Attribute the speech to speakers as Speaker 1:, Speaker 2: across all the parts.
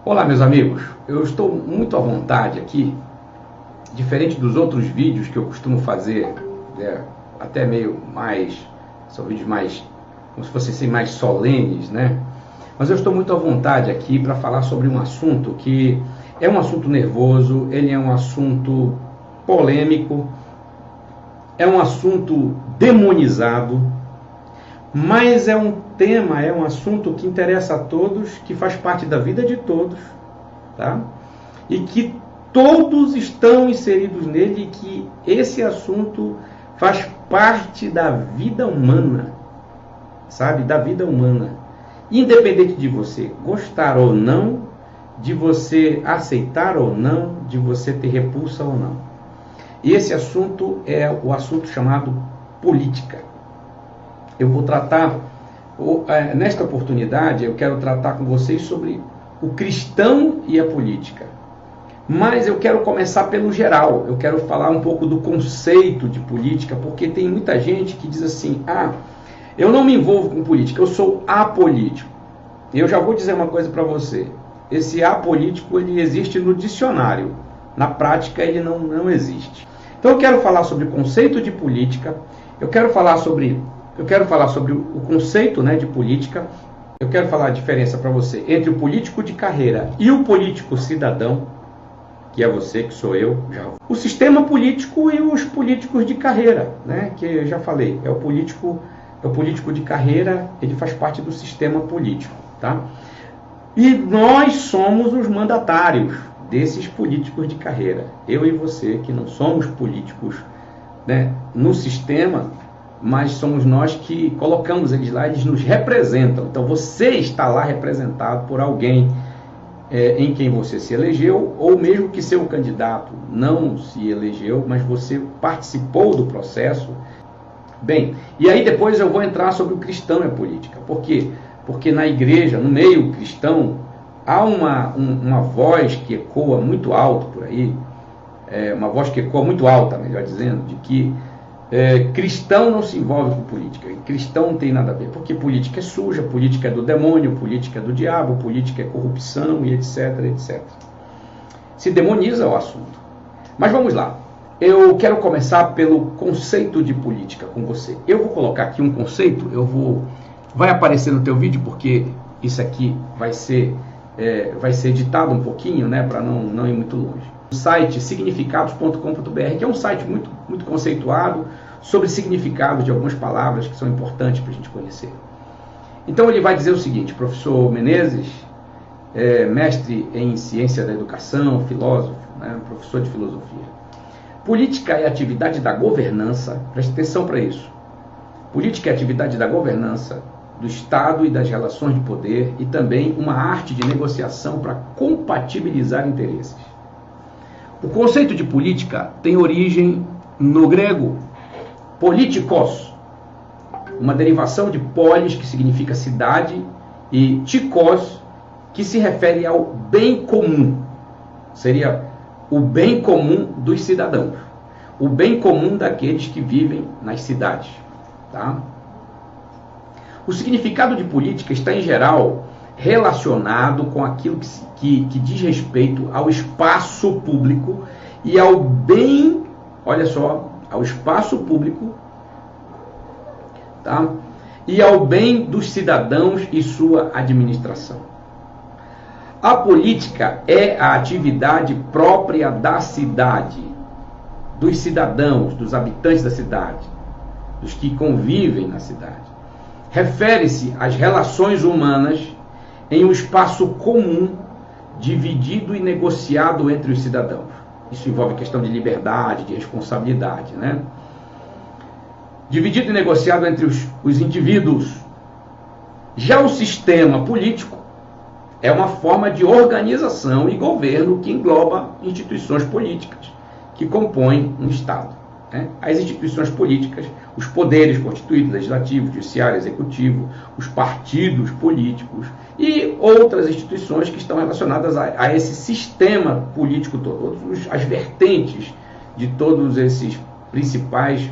Speaker 1: Olá, meus amigos, eu estou muito à vontade aqui, diferente dos outros vídeos que eu costumo fazer, até meio mais, são vídeos mais, como se fossem mais solenes, né? Mas eu estou muito à vontade aqui para falar sobre um assunto que é um assunto nervoso, ele é um assunto polêmico, é um assunto demonizado, mas é um tema, é um assunto que interessa a todos, que faz parte da vida de todos, tá? E que todos estão inseridos nele, e que esse assunto faz parte da vida humana, sabe? Da vida humana. Independente de você gostar ou não, de você aceitar ou não, de você ter repulsa ou não. E esse assunto é o assunto chamado política. Eu vou tratar, nesta oportunidade, eu quero tratar com vocês sobre o cristão e a política. Mas eu quero começar pelo geral, eu quero falar um pouco do conceito de política, porque tem muita gente que diz assim, eu não me envolvo com política, eu sou apolítico. Eu já vou dizer uma coisa para você, esse apolítico ele existe no dicionário, na prática ele não existe. Então eu quero falar sobre o conceito de política, eu quero falar sobre o conceito, de política, eu quero falar a diferença para você entre o político de carreira e o político cidadão, que é você, que sou eu, o sistema político e os políticos de carreira, que eu já falei, é o político de carreira, ele faz parte do sistema político, tá? E nós somos os mandatários desses políticos de carreira, eu e você, que não somos políticos, no sistema, mas somos nós que colocamos eles lá, eles nos representam. Então você está lá representado por alguém em quem você se elegeu, ou mesmo que seu candidato não se elegeu, mas você participou do processo. Bem, e aí depois eu vou entrar sobre o cristão e a política. Por quê? Porque na igreja, no meio cristão, há uma voz que ecoa muito alto por aí, uma voz que ecoa muito alta, melhor dizendo, de que cristão não se envolve com política, cristão não tem nada a ver, porque política é suja, política é do demônio, política é do diabo, política é corrupção e etc, etc. Se demoniza o assunto. Mas vamos lá, eu quero começar pelo conceito de política com você. Eu vou colocar aqui um conceito, vai aparecer no teu vídeo, porque isso aqui vai ser editado um pouquinho, para não ir muito longe. O site significados.com.br, que é um site muito, muito conceituado sobre significados de algumas palavras que são importantes para a gente conhecer. Então ele vai dizer o seguinte: professor Menezes, mestre em ciência da educação, filósofo, professor de filosofia. Política é a atividade da governança, preste atenção para isso. Política é a atividade da governança do Estado e das relações de poder, e também uma arte de negociação para compatibilizar interesses. O conceito de política tem origem no grego politikos, uma derivação de polis, que significa cidade, e tikos, que se refere ao bem comum. Seria o bem comum dos cidadãos, o bem comum daqueles que vivem nas cidades, tá? O significado de política está, em geral, relacionado com aquilo que diz respeito ao espaço público e ao bem, olha só, ao espaço público, tá? E ao bem dos cidadãos e sua administração. A política é a atividade própria da cidade, dos cidadãos, dos habitantes da cidade, dos que convivem na cidade. Refere-se às relações humanas em um espaço comum, dividido e negociado entre os cidadãos. Isso envolve questão de liberdade, de responsabilidade, Dividido e negociado entre os indivíduos. Já o sistema político é uma forma de organização e governo que engloba instituições políticas que compõem um Estado. As instituições políticas, os poderes constituídos, legislativo, judiciário, executivo, os partidos políticos e outras instituições que estão relacionadas a esse sistema político todo, as vertentes de todos esses principais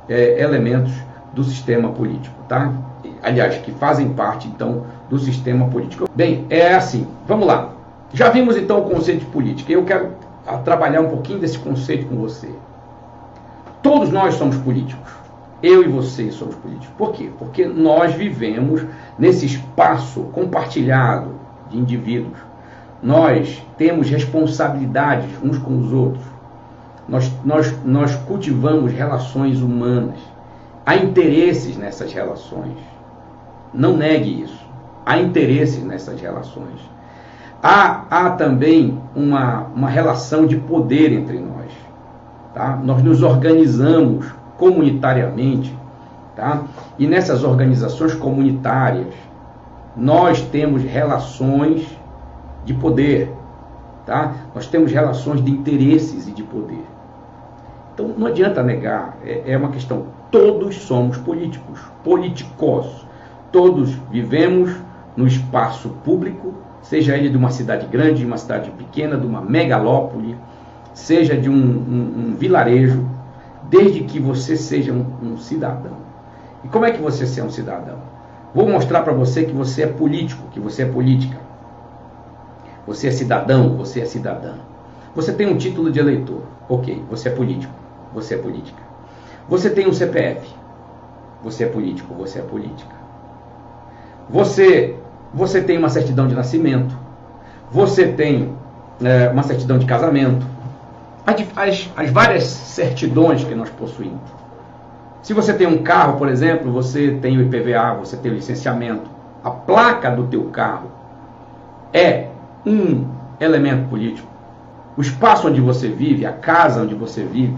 Speaker 1: elementos do sistema político, tá? Aliás, que fazem parte, então, do sistema político. Bem, é assim, vamos lá. Já vimos então o conceito de política. Eu quero trabalhar um pouquinho desse conceito com você. Todos nós somos políticos. Eu e você somos políticos. Por quê? Porque nós vivemos nesse espaço compartilhado de indivíduos. Nós temos responsabilidades uns com os outros. Nós cultivamos relações humanas. Há interesses nessas relações. Não negue isso. Há interesses nessas relações. Há também uma relação de poder entre nós. Tá? Nós nos organizamos comunitariamente. Tá? E nessas organizações comunitárias, nós temos relações de poder. Tá? Nós temos relações de interesses e de poder. Então não adianta negar, é uma questão. Todos somos políticos, politicos. Todos vivemos no espaço público, seja ele de uma cidade grande, de uma cidade pequena, de uma megalópole, seja de um vilarejo, desde que você seja um cidadão. E como é que você é um cidadão? Vou mostrar para você que você é político, que você é política. Você é cidadão, você é cidadã. Você tem um título de eleitor. Ok, você é político, você é política. Você tem um CPF. Você é político, você é política. Você tem uma certidão de nascimento. Você tem uma certidão de casamento. As várias certidões que nós possuímos. Se você tem um carro, por exemplo, você tem o IPVA, você tem o licenciamento. A placa do teu carro é um elemento político. O espaço onde você vive, a casa onde você vive,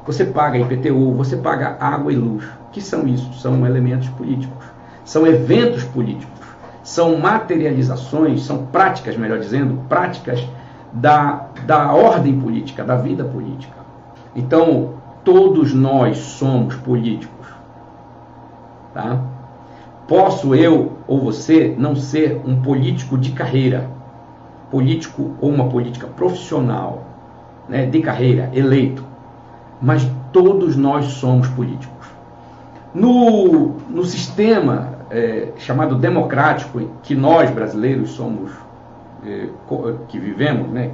Speaker 1: você paga IPTU, você paga água e luz. O que são isso? São elementos políticos. São eventos políticos. São materializações, são práticas, melhor dizendo, práticas da ordem política, da vida política. Então, todos nós somos políticos. Tá? Posso eu ou você não ser um político de carreira, político ou uma política profissional, né, de carreira, eleito, mas todos nós somos políticos. No sistema chamado democrático, que nós brasileiros somos, que vivemos, né,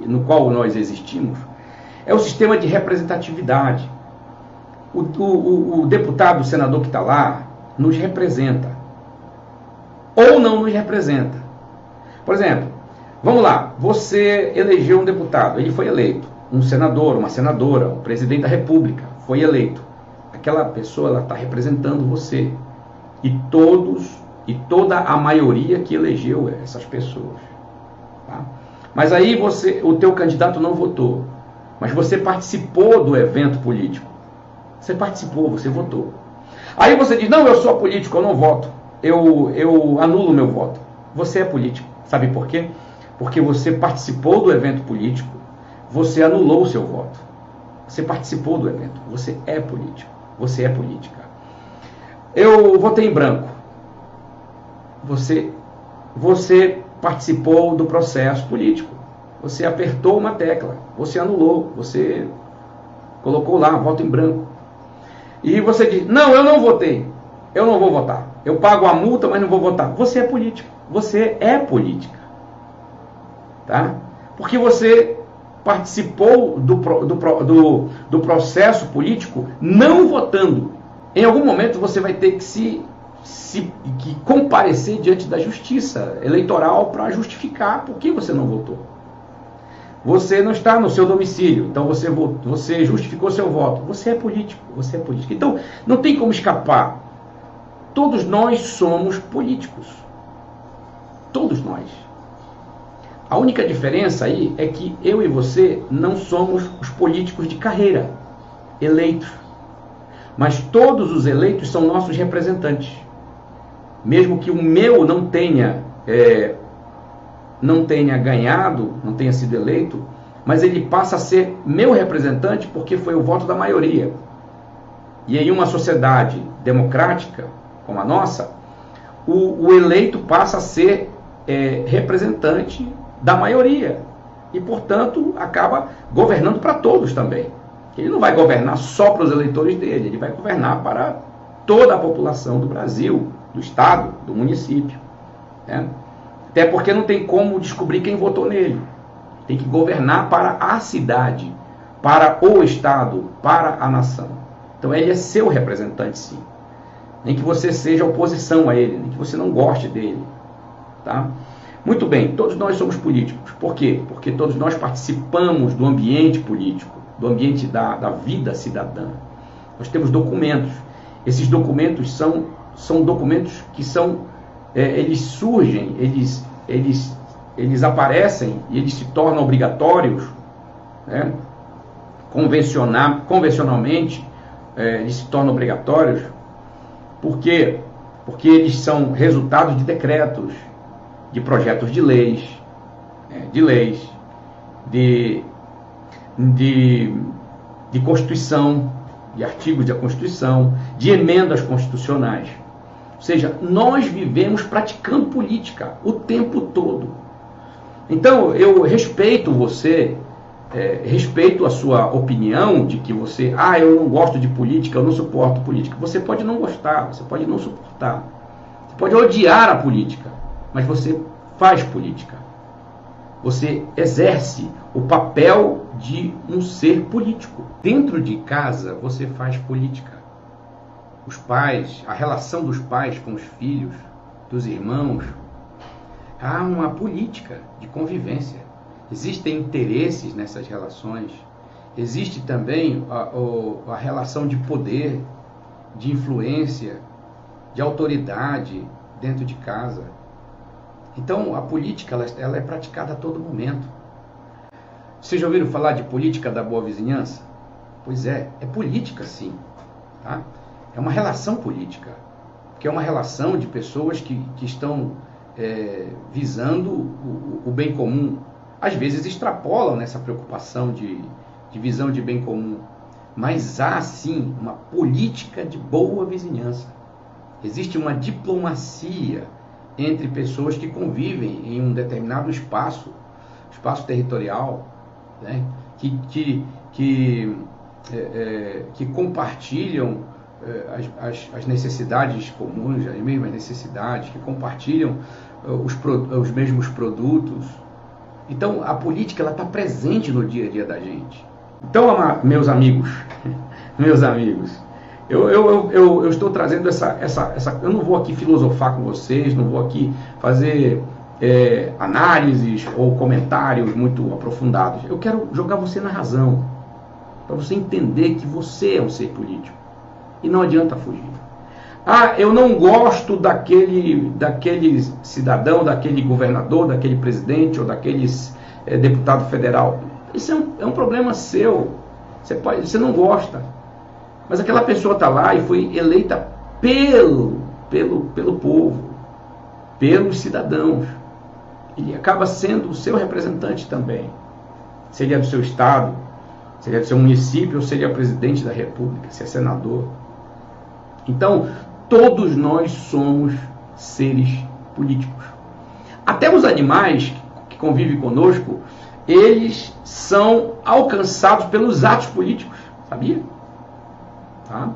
Speaker 1: no qual nós existimos, é o sistema de representatividade. O deputado, o senador que está lá, nos representa. Ou não nos representa. Por exemplo, vamos lá, você elegeu um deputado, ele foi eleito. Um senador, uma senadora, um presidente da república foi eleito. Aquela pessoa está representando você. E toda a maioria que elegeu essas pessoas. Tá? Mas aí o teu candidato não votou. Mas você participou do evento político. Você participou, você votou. Aí você diz, não, eu sou político, eu não voto. Eu anulo o meu voto. Você é político. Sabe por quê? Porque você participou do evento político, você anulou o seu voto. Você participou do evento. Você é político. Você é política. Eu votei em branco. Você participou do processo político. Você apertou uma tecla. Você anulou. Você colocou lá, voto em branco. E você diz, não, eu não votei. Eu não vou votar. Eu pago a multa, mas não vou votar. Você é político. Você é política. Tá? Porque você participou do processo político não votando. Em algum momento você vai ter que que comparecer diante da justiça eleitoral para justificar por que você não votou. Você não está no seu domicílio, então você justificou seu voto. Você é político, você é político. Então, não tem como escapar. Todos nós somos políticos. Todos nós. A única diferença aí é que eu e você não somos os políticos de carreira, eleitos. Mas todos os eleitos são nossos representantes. Mesmo que o meu não tenha ganhado, não tenha sido eleito, mas ele passa a ser meu representante porque foi o voto da maioria. E em uma sociedade democrática como a nossa, o eleito passa a ser representante da maioria. E, portanto, acaba governando para todos também. Ele não vai governar só para os eleitores dele, ele vai governar para toda a população do Brasil, do Estado, do município. Né? Até porque não tem como descobrir quem votou nele. Tem que governar para a cidade, para o Estado, para a nação. Então ele é seu representante, sim. Nem que você seja oposição a ele, nem que você não goste dele. Tá? Muito bem, todos nós somos políticos. Por quê? Porque todos nós participamos do ambiente político, do ambiente da vida cidadã. Nós temos documentos. Esses documentos são documentos que eles surgem, eles aparecem e eles se tornam obrigatórios, né? Convencionalmente, eles se tornam obrigatórios. Por quê? Porque eles são resultados de decretos, de projetos de leis, de Constituição, de artigos da Constituição, de emendas constitucionais. Ou seja, nós vivemos praticando política o tempo todo. Então, eu respeito você, respeito a sua opinião de que você, eu não gosto de política, eu não suporto política. Você pode não gostar, você pode não suportar. Você pode odiar a política, mas você faz política. Você exerce o papel de um ser político. Dentro de casa, você faz política. Os pais, a relação dos pais com os filhos, dos irmãos, há uma política de convivência. Existem interesses nessas relações. Existe também a relação de poder, de influência, de autoridade dentro de casa. Então, a política ela é praticada a todo momento. Vocês já ouviram falar de política da boa vizinhança? Pois é política sim. Tá? É uma relação política, que é uma relação de pessoas que estão visando o bem comum. Às vezes extrapolam nessa preocupação de visão de bem comum. Mas há sim uma política de boa vizinhança. Existe uma diplomacia entre pessoas que convivem em um determinado espaço territorial, né? que compartilham as necessidades comuns, as mesmas necessidades, que compartilham os mesmos produtos. Então, a política está presente no dia a dia da gente. Então, meus amigos, eu estou trazendo essa. Eu não vou aqui filosofar com vocês, não vou aqui fazer análises ou comentários muito aprofundados. Eu quero jogar você na razão, para você entender que você é um ser político. E não adianta fugir. Eu não gosto daquele cidadão, daquele governador, daquele presidente ou daquele deputado federal. Isso é um problema seu. Você não gosta. Mas aquela pessoa está lá e foi eleita pelo povo, pelos cidadãos. Ele acaba sendo o seu representante também. Se ele é do seu estado, se ele é do seu município, ou se ele é presidente da república, se é senador. Então, todos nós somos seres políticos. Até os animais que convivem conosco, eles são alcançados pelos atos políticos, sabia? Tá?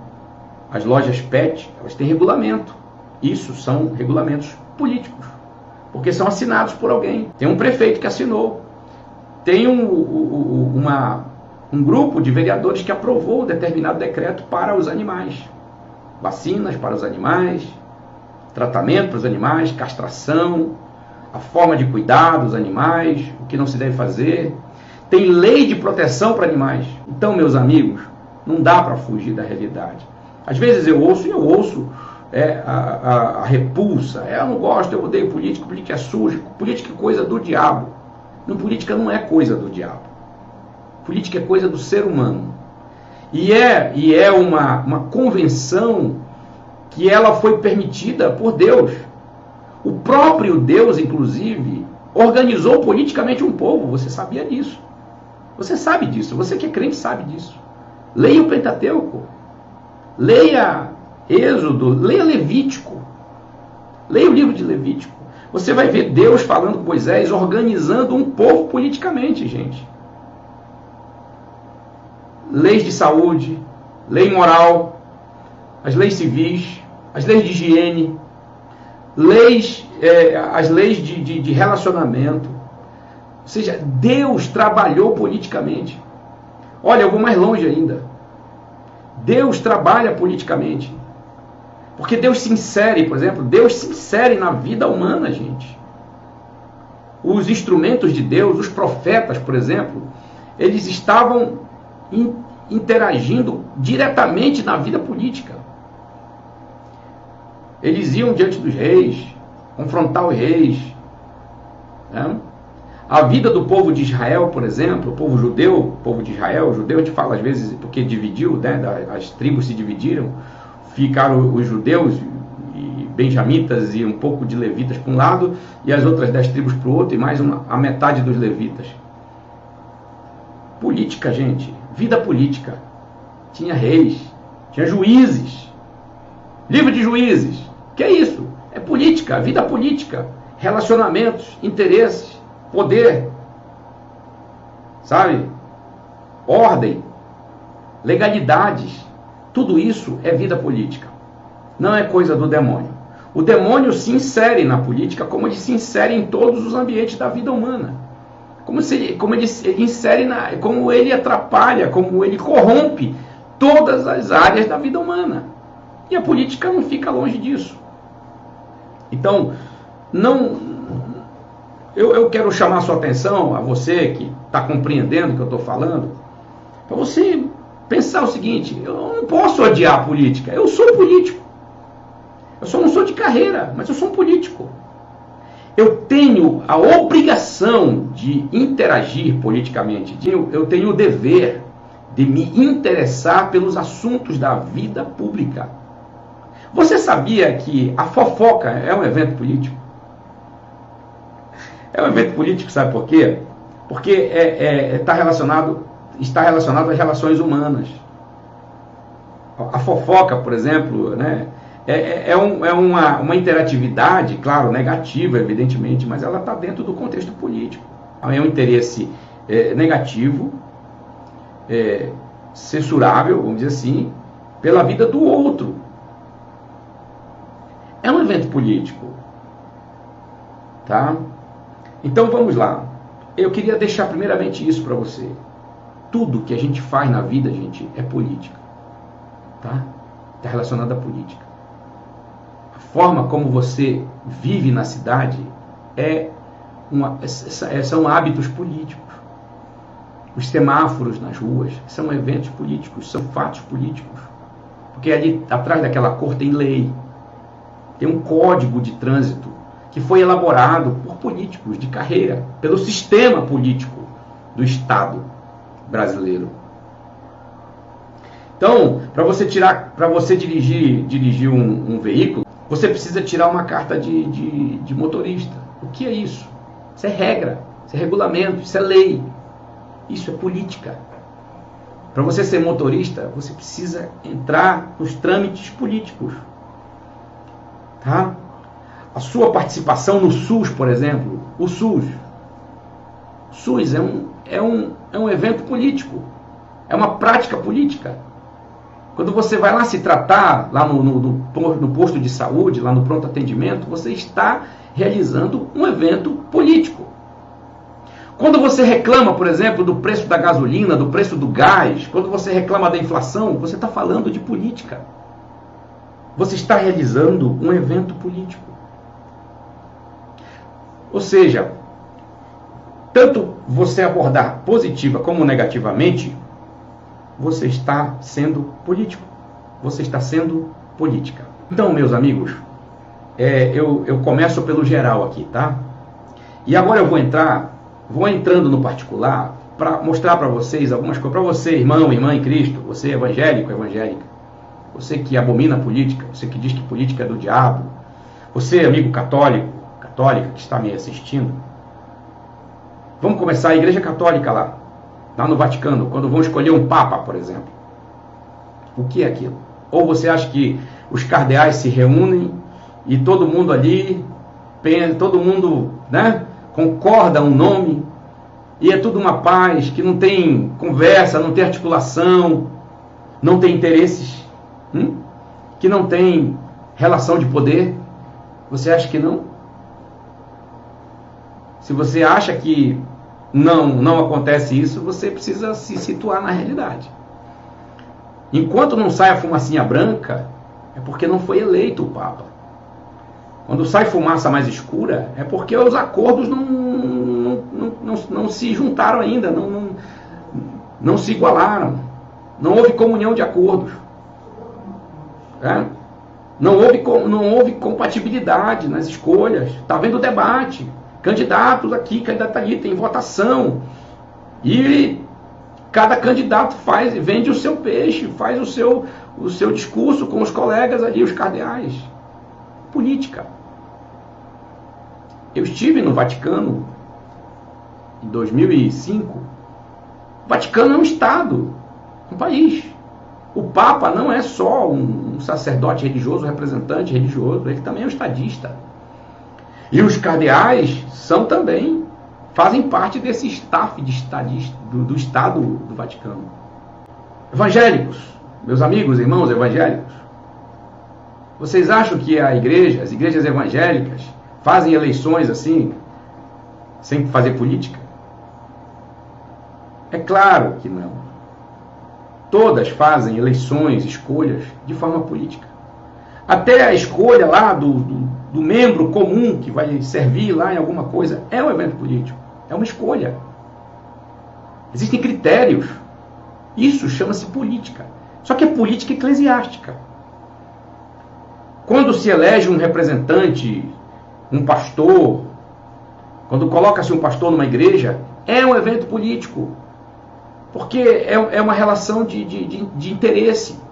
Speaker 1: As lojas pet, elas têm regulamento. Isso são regulamentos políticos, porque são assinados por alguém. Tem um prefeito que assinou. Tem um grupo de vereadores que aprovou um determinado decreto para os animais. Vacinas para os animais, tratamento para os animais, castração, a forma de cuidar dos animais, o que não se deve fazer. Tem lei de proteção para animais. Então, meus amigos, não dá para fugir da realidade. Às vezes eu ouço a repulsa. Eu não gosto, eu odeio política, política é suja, política é coisa do diabo. Não, política não é coisa do diabo. Política é coisa do ser humano. E é uma convenção que ela foi permitida por Deus. O próprio Deus, inclusive, organizou politicamente um povo. Você sabia disso? Você sabe disso. Você que é crente sabe disso. Leia o Pentateuco. Leia Êxodo. Leia Levítico. Leia o livro de Levítico. Você vai ver Deus falando com Moisés, organizando um povo politicamente, gente. Leis de saúde, lei moral, as leis civis, as leis de higiene, leis as leis de relacionamento. Ou seja, Deus trabalhou politicamente. Olha, eu vou mais longe ainda. Deus trabalha politicamente. Porque Deus se insere, por exemplo, Deus se insere na vida humana, gente. Os instrumentos de Deus, os profetas, por exemplo, eles estavam interagindo diretamente na vida política. Eles iam diante dos reis, confrontar os reis. Né? A vida do povo de Israel, por exemplo, o povo judeu, o povo de Israel, o judeu a gente fala às vezes porque dividiu, né? As tribos se dividiram, ficaram os judeus e benjamitas e um pouco de levitas para um lado e as outras 10 tribos para o outro e mais a metade dos levitas. Política, gente, vida política. Tinha reis, tinha juízes, livro de juízes. Que é isso? É política, vida política, relacionamentos, interesses, poder, sabe? Ordem, legalidades, tudo isso é vida política. Não é coisa do demônio. O demônio se insere na política como ele se insere em todos os ambientes da vida humana. Como ele insere como ele atrapalha, como ele corrompe todas as áreas da vida humana. E a política não fica longe disso. Então, eu quero chamar a sua atenção, a você que está compreendendo o que eu estou falando, para você pensar o seguinte: eu não posso odiar a política, eu sou político. Eu só não sou de carreira, mas eu sou um político. Eu tenho a obrigação de interagir politicamente, eu tenho o dever de me interessar pelos assuntos da vida pública. Você sabia que a fofoca é um evento político? É um evento político, sabe por quê? Porque está relacionado às relações humanas. A fofoca, por exemplo, né, uma interatividade, claro, negativa, evidentemente, mas ela está dentro do contexto político. É um interesse negativo, censurável, vamos dizer assim, pela vida do outro. É um evento político. Tá? Então vamos lá. Eu queria deixar primeiramente isso para você. Tudo que a gente faz na vida, gente, é política. Tá? Está relacionado à política. A forma como você vive na cidade são hábitos políticos. Os semáforos nas ruas são eventos políticos, são fatos políticos. Porque ali atrás daquela cor tem lei. Tem um código de trânsito que foi elaborado por políticos de carreira, pelo sistema político do Estado brasileiro. Então, para você dirigir um veículo, você precisa tirar uma carta de motorista. O que é isso? Isso é regra, isso é regulamento, isso é lei. Isso é política. Para você ser motorista, você precisa entrar nos trâmites políticos. Tá? A sua participação no SUS, por exemplo, o SUS é um evento político, é uma prática política. Quando você vai lá se tratar, lá no posto de saúde, lá no pronto atendimento, você está realizando um evento político. Quando você reclama, por exemplo, do preço da gasolina, do preço do gás, quando você reclama da inflação, você está falando de política. Você está realizando um evento político. Ou seja, tanto você abordar positiva como negativamente, você está sendo político. Você está sendo política. Então, meus amigos, eu começo pelo geral aqui, tá? E agora eu vou entrando no particular para mostrar para vocês algumas coisas. Para você, irmão, irmã em Cristo, você evangélico, evangélica, você que abomina a política, você que diz que política é do diabo, você, amigo católico, católica que está me assistindo, vamos começar a Igreja Católica lá no Vaticano, quando vão escolher um Papa, por exemplo. O que é aquilo? Ou você acha que os cardeais se reúnem e todo mundo ali, todo mundo, né, concorda um nome, e é tudo uma paz, que não tem conversa, não tem articulação, não tem interesses, que não tem relação de poder? Você acha que não? Se você acha que não acontece isso, você precisa se situar na realidade. Enquanto não sai a fumacinha branca, é porque não foi eleito o Papa. Quando sai fumaça mais escura, é porque os acordos não se juntaram ainda, não se igualaram. Não houve comunhão de acordos. Não houve compatibilidade nas escolhas. Está havendo debate. Candidatos aqui, candidato ali, tem votação. E cada candidato vende o seu peixe, faz o seu discurso com os colegas ali, os cardeais. Política. Eu estive no Vaticano em 2005. O Vaticano é um Estado, um país. O Papa não é só um sacerdote religioso, um representante religioso, ele também é um estadista. E os cardeais fazem parte desse staff de estadista, do Estado do Vaticano. Evangélicos, meus amigos, irmãos evangélicos, vocês acham que as igrejas evangélicas, fazem eleições assim, sem fazer política? É claro que não. Todas fazem eleições, escolhas de forma política. Até a escolha lá do membro comum que vai servir lá em alguma coisa é um evento político. É uma escolha. Existem critérios. Isso chama-se política. Só que é política eclesiástica. Quando se elege um representante, um pastor, quando coloca-se um pastor numa igreja, é um evento político. Porque é uma relação de interesse.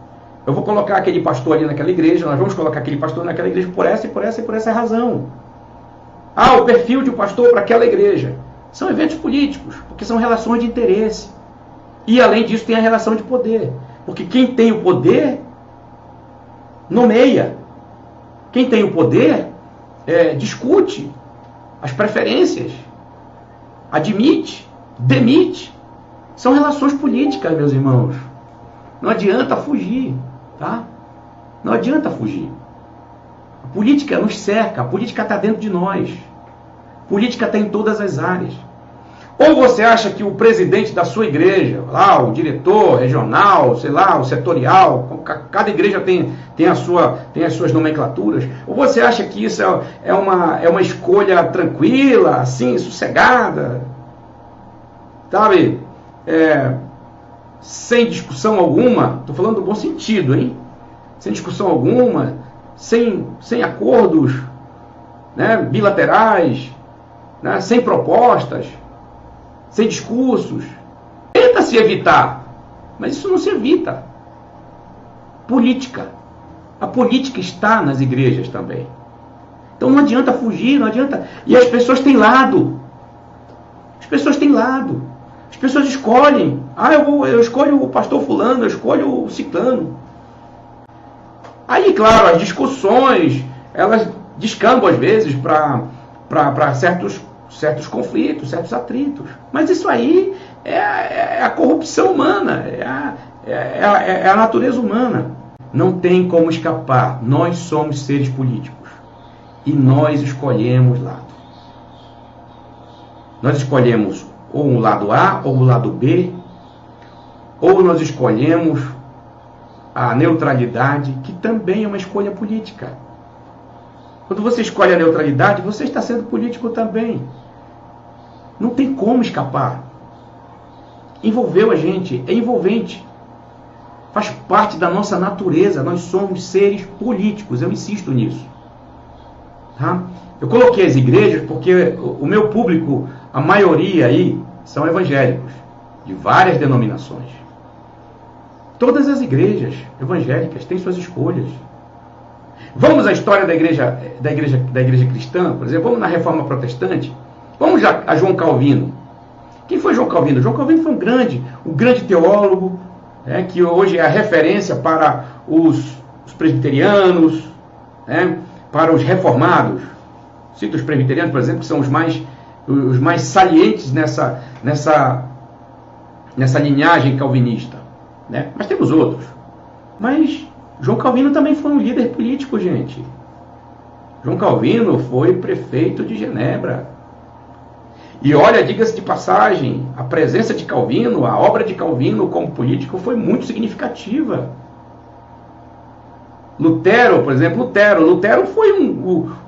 Speaker 1: Eu vou colocar aquele pastor ali naquela igreja, nós vamos colocar aquele pastor naquela igreja por essa e por essa e por essa razão. O perfil de um pastor para aquela igreja. São eventos políticos, porque são relações de interesse. E além disso tem a relação de poder. Porque quem tem o poder, nomeia. Quem tem o poder, discute as preferências, admite, demite. São relações políticas, meus irmãos. Não adianta fugir, tá? Não adianta fugir. A política nos cerca, a política está dentro de nós. A política está em todas as áreas. Ou você acha que o presidente da sua igreja, lá, o diretor regional, sei lá, o setorial, cada igreja tem as suas nomenclaturas, ou você acha que isso é uma escolha tranquila, assim, sossegada, sabe? Sem discussão alguma, estou falando do bom sentido, hein? Sem discussão alguma, sem acordos, né, bilaterais, né, sem propostas, sem discursos. Tenta se evitar, mas isso não se evita. Política. A política está nas igrejas também. Então não adianta fugir, não adianta. E as pessoas têm lado. As pessoas têm lado. As pessoas escolhem. Eu escolho o pastor fulano, eu escolho o ciclano. Aí, claro, as discussões, elas descambam às vezes para certos conflitos, certos atritos. Mas isso aí é a corrupção humana, é a natureza humana. Não tem como escapar. Nós somos seres políticos. E nós escolhemos lado. Nós escolhemos ou o lado A ou o lado B, ou nós escolhemos a neutralidade, que também é uma escolha política. Quando você escolhe a neutralidade, você está sendo político também. Não tem como escapar. Envolveu a gente, é envolvente. Faz parte da nossa natureza, nós somos seres políticos, eu insisto nisso. Tá? Eu coloquei as igrejas porque o meu público, a maioria aí, são evangélicos, de várias denominações. Todas as igrejas evangélicas têm suas escolhas. Vamos à história da igreja cristã, por exemplo, vamos na Reforma Protestante, vamos a João Calvino. Quem foi João Calvino? João Calvino foi um grande teólogo, que hoje é a referência para os presbiterianos, para os reformados. Cito os presbiterianos, por exemplo, que são os mais salientes nessa linhagem calvinista. Mas temos outros. Mas João Calvino também foi um líder político, gente. João Calvino foi prefeito de Genebra. E olha, diga-se de passagem, a presença de Calvino, a obra de Calvino como político foi muito significativa. Lutero, por exemplo, Lutero foi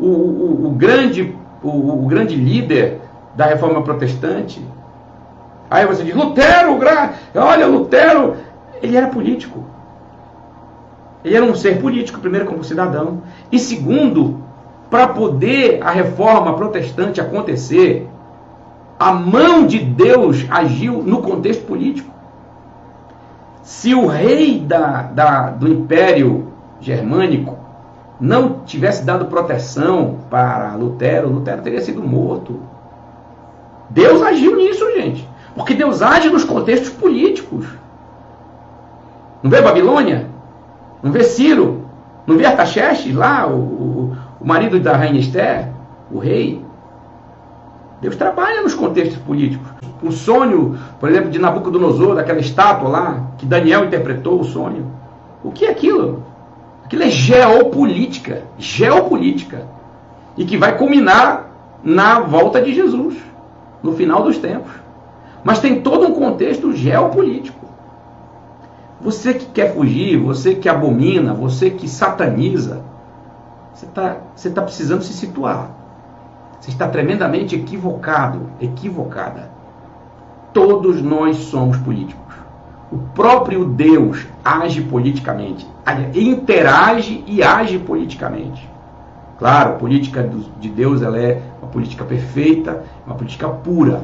Speaker 1: o grande líder da Reforma Protestante. Aí você diz, Lutero, ele era político. Ele era um ser político, primeiro como cidadão. E segundo, para poder a Reforma Protestante acontecer, a mão de Deus agiu no contexto político. Se o rei do Império Germânico não tivesse dado proteção para Lutero teria sido morto. Deus agiu nisso, gente. Porque Deus age nos contextos políticos. Não vê Babilônia? Não vê Ciro? Não vê Artaxerxes lá, o marido da rainha Esther, o rei? Deus trabalha nos contextos políticos. O sonho, por exemplo, de Nabucodonosor, daquela estátua lá, que Daniel interpretou o sonho. O que é aquilo? Aquilo é geopolítica. E que vai culminar na volta de Jesus, no final dos tempos. Mas tem todo um contexto geopolítico. Você que quer fugir, você que abomina, você que sataniza, você está precisando se situar. Você está tremendamente equivocada. Todos nós somos políticos. O próprio Deus age politicamente, interage e age politicamente. Claro, a política de Deus ela é uma política perfeita, uma política pura.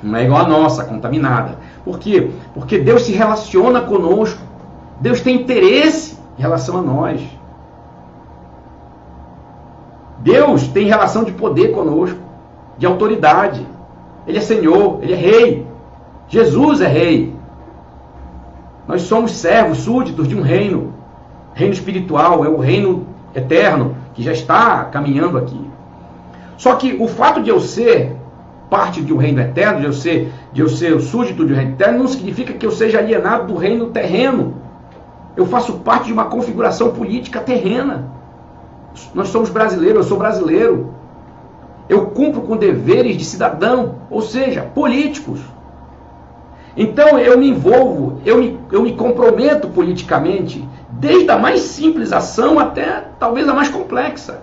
Speaker 1: Não é igual a nossa, contaminada. Por quê? Porque Deus se relaciona conosco. Deus tem interesse em relação a nós. Deus tem relação de poder conosco, de autoridade. Ele é Senhor, Ele é Rei. Jesus é Rei. Nós somos servos, súditos de um reino. Reino espiritual, é o reino eterno, que já está caminhando aqui. Só que o fato de eu ser parte de um reino eterno, de eu ser o súdito de um reino eterno, não significa que eu seja alienado do reino terreno. Eu faço parte de uma configuração política terrena. Nós somos brasileiros, eu sou brasileiro. Eu cumpro com deveres de cidadão, ou seja, políticos. Então eu me envolvo, eu me comprometo politicamente, desde a mais simples ação até talvez a mais complexa.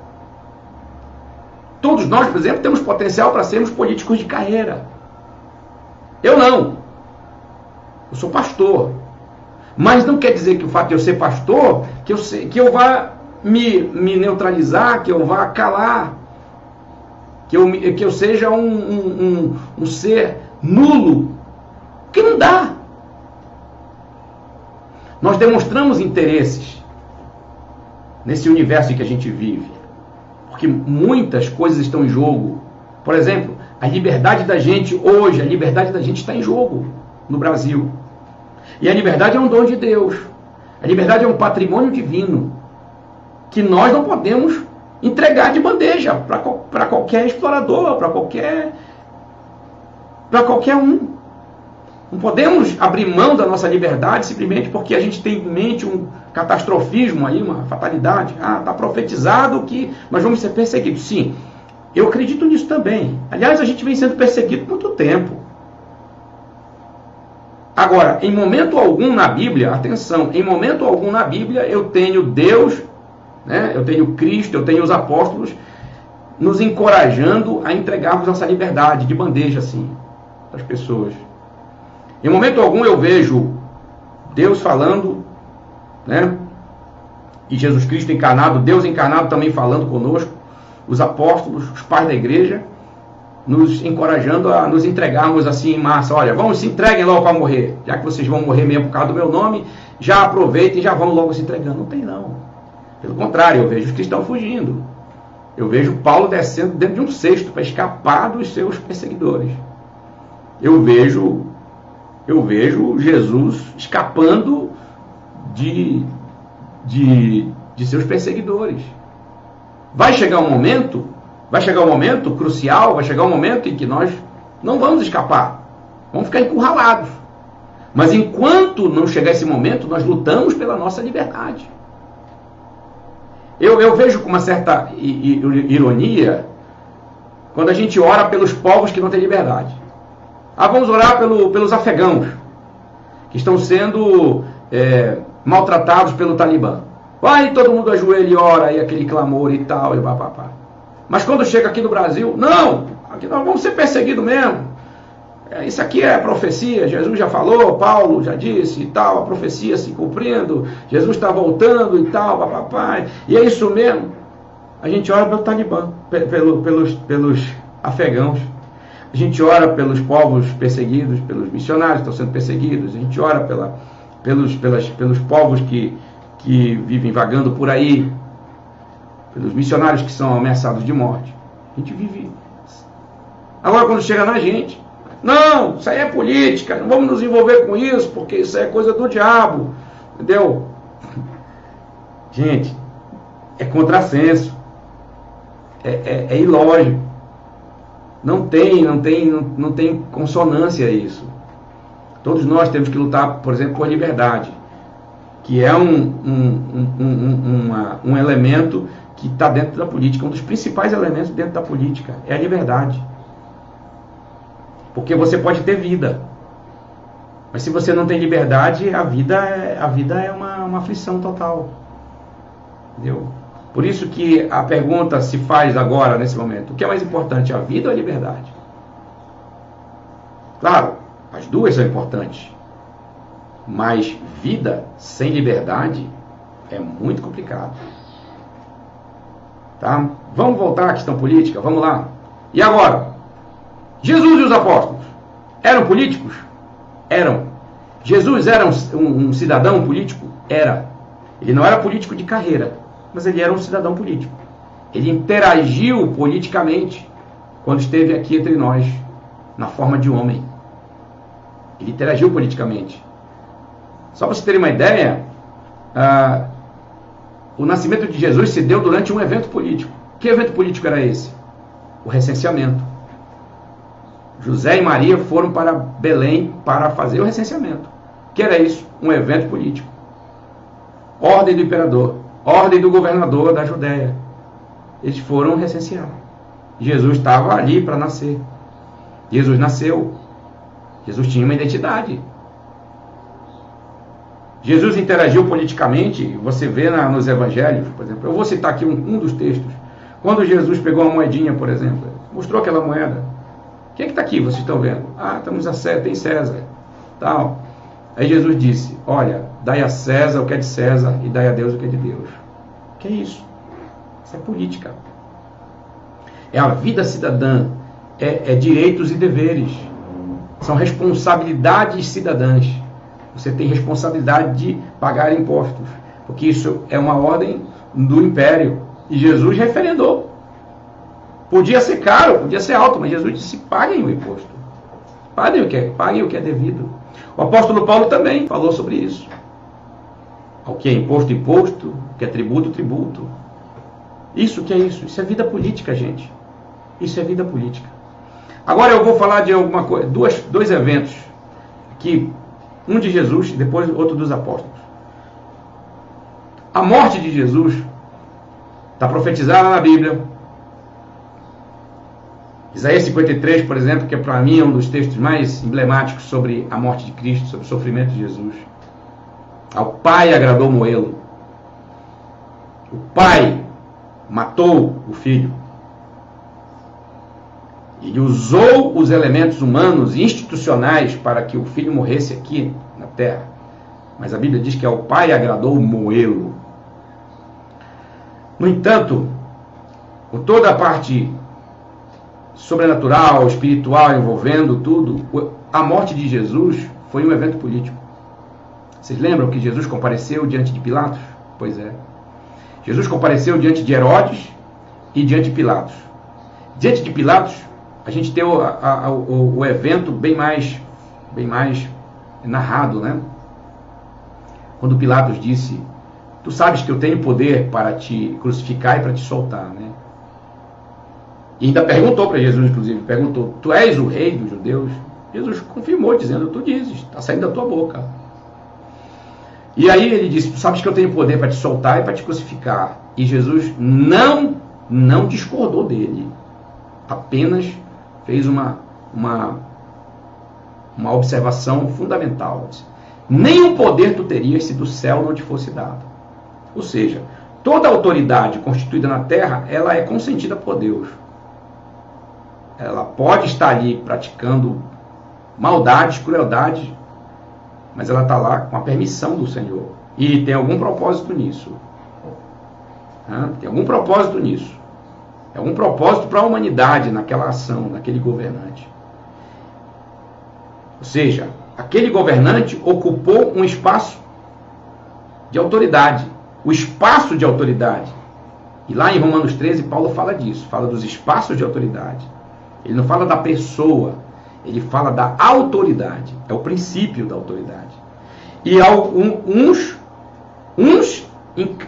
Speaker 1: Todos nós, por exemplo, temos potencial para sermos políticos de carreira. Eu não. Eu sou pastor. Mas não quer dizer que o fato de eu ser pastor, que eu vá me neutralizar, que eu vá calar, que eu seja um ser nulo. Porque não dá. Nós demonstramos interesses nesse universo em que a gente vive. Porque muitas coisas estão em jogo. Por exemplo, a liberdade da gente hoje, a liberdade da gente está em jogo no Brasil. E a liberdade é um dom de Deus. A liberdade é um patrimônio divino que nós não podemos entregar de bandeja para qualquer explorador, para qualquer um. Não podemos abrir mão da nossa liberdade simplesmente porque a gente tem em mente um catastrofismo aí, uma fatalidade. Está profetizado que nós vamos ser perseguidos. Sim, eu acredito nisso também. Aliás, a gente vem sendo perseguido por muito tempo. Agora, em momento algum na Bíblia, atenção, em momento algum na Bíblia eu tenho Deus, né, eu tenho Cristo, eu tenho os apóstolos nos encorajando a entregarmos nossa liberdade de bandeja assim para as pessoas. Em momento algum eu vejo Deus falando, né? E Jesus Cristo encarnado, Deus encarnado também falando conosco, os apóstolos, os pais da igreja, nos encorajando a nos entregarmos assim em massa. Olha, vamos se entreguem logo para morrer, já que vocês vão morrer mesmo por causa do meu nome, já aproveitem e já vão logo se entregando. Não tem não. Pelo contrário, eu vejo os cristãos fugindo. Eu vejo Paulo descendo dentro de um cesto para escapar dos seus perseguidores. Eu vejo Jesus escapando de seus perseguidores. Vai chegar um momento crucial, vai chegar um momento em que nós não vamos escapar. Vamos ficar encurralados. Mas enquanto não chegar esse momento, nós lutamos pela nossa liberdade. Eu vejo com uma certa ironia quando a gente ora pelos povos que não têm liberdade. Vamos orar pelos afegãos, que estão sendo maltratados pelo Talibã. Vai, todo mundo ajoelha e ora, e aquele clamor e tal, e papapá. Mas quando chega aqui no Brasil, não, aqui nós vamos ser perseguidos mesmo. Isso aqui é profecia, Jesus já falou, Paulo já disse e tal, a profecia se cumprindo, Jesus está voltando e tal, papapá. E é isso mesmo. A gente ora pelo Talibã, pelos afegãos. A gente ora pelos povos perseguidos, pelos missionários que estão sendo perseguidos. A gente ora pelos povos que vivem vagando por aí, pelos missionários que são ameaçados de morte. A gente vive. Agora, quando chega na gente, não, isso aí é política, não vamos nos envolver com isso, porque isso é coisa do diabo, entendeu? Gente, é contrassenso, é ilógico, não tem consonância isso. Todos nós temos que lutar, por exemplo, por liberdade, que é um elemento que está dentro da política, um dos principais elementos dentro da política, é a liberdade. Porque você pode ter vida, mas se você não tem liberdade, a vida é uma aflição total. Entendeu? Por isso que a pergunta se faz agora, nesse momento, o que é mais importante, a vida ou a liberdade? Claro, as duas são importantes, mas vida sem liberdade é muito complicado. Tá? Vamos voltar à questão política, vamos lá. E agora? Jesus e os apóstolos eram políticos? Eram. Jesus era um cidadão político? Era. Ele não era político de carreira, mas ele era um cidadão político. Ele interagiu politicamente quando esteve aqui entre nós, na forma de homem. Ele interagiu politicamente. Só para vocês terem uma ideia, o nascimento de Jesus se deu durante um evento político. Que evento político era esse? O recenseamento. José e Maria foram para Belém para fazer o recenseamento. Que era isso? Um evento político. Ordem do imperador, ordem do governador da Judéia. Eles foram recensear. Jesus estava ali para nascer. Jesus nasceu. Jesus tinha uma identidade. Jesus interagiu politicamente, você vê nos evangelhos, por exemplo. Eu vou citar aqui um dos textos. Quando Jesus pegou uma moedinha, por exemplo, mostrou aquela moeda. Quem é que está aqui, vocês estão vendo? Estamos a César, tem César. Tal. Aí Jesus disse, olha, dai a César o que é de César e dai a Deus o que é de Deus. O que é isso? Isso é política. É a vida cidadã, é direitos e deveres. São responsabilidades cidadãs. Você tem responsabilidade de pagar impostos, porque isso é uma ordem do império. E Jesus referendou. Podia ser caro, podia ser alto, mas Jesus disse, paguem o imposto. Paguem o que é devido. O apóstolo Paulo também falou sobre isso. O que é imposto, imposto. O que é tributo, tributo. Isso que é isso? Isso é vida política, gente. Isso é vida política. Agora eu vou falar de alguma coisa, dois eventos, que um de Jesus e depois outro dos apóstolos. A morte de Jesus está profetizada na Bíblia. Isaías 53, por exemplo, que para mim é um dos textos mais emblemáticos sobre a morte de Cristo, sobre o sofrimento de Jesus. Ao Pai agradou moê-lo. O Pai matou o Filho. Ele usou os elementos humanos e institucionais para que o Filho morresse aqui na terra. Mas a Bíblia diz que ao Pai agradou moê-lo. No entanto, com toda a parte sobrenatural, espiritual envolvendo tudo, a morte de Jesus foi um evento político. Vocês lembram que Jesus compareceu diante de Pilatos? Pois é. Jesus compareceu diante de Herodes e diante de Pilatos. Diante de Pilatos, a gente tem o evento bem mais narrado, né? Quando Pilatos disse, tu sabes que eu tenho poder para te crucificar e para te soltar, né? E ainda perguntou para Jesus, inclusive, perguntou, tu és o rei dos judeus? Jesus confirmou, dizendo, tu dizes, está saindo da tua boca. E aí ele disse, tu sabes que eu tenho poder para te soltar e para te crucificar. E Jesus não discordou dele. apenas fez uma observação fundamental. Nenhum poder tu terias se do céu não te fosse dado. Ou seja, toda autoridade constituída na terra, ela é consentida por Deus. Ela pode estar ali praticando maldades, crueldades, mas ela está lá com a permissão do Senhor. E tem algum propósito nisso. Tem algum propósito nisso. É algum propósito para a humanidade naquela ação, naquele governante. Ou seja, aquele governante ocupou um espaço de autoridade. O espaço de autoridade. E lá em Romanos 13, Paulo fala disso. Fala dos espaços de autoridade. Ele não fala da pessoa. Ele fala da autoridade. É o princípio da autoridade. E uns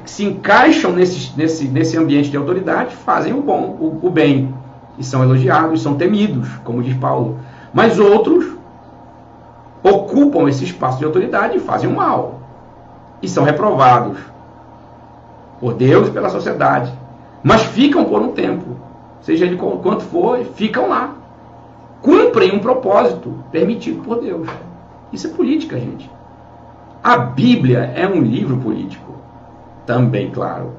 Speaker 1: se encaixam nesse ambiente de autoridade, fazem o bem. E são elogiados, são temidos, como diz Paulo. Mas outros ocupam esse espaço de autoridade e fazem o mal. E são reprovados por Deus e pela sociedade. Mas ficam por um tempo. Seja ele quanto for, ficam lá. Cumprem um propósito permitido por Deus. Isso é política, gente. A Bíblia é um livro político. Também, claro.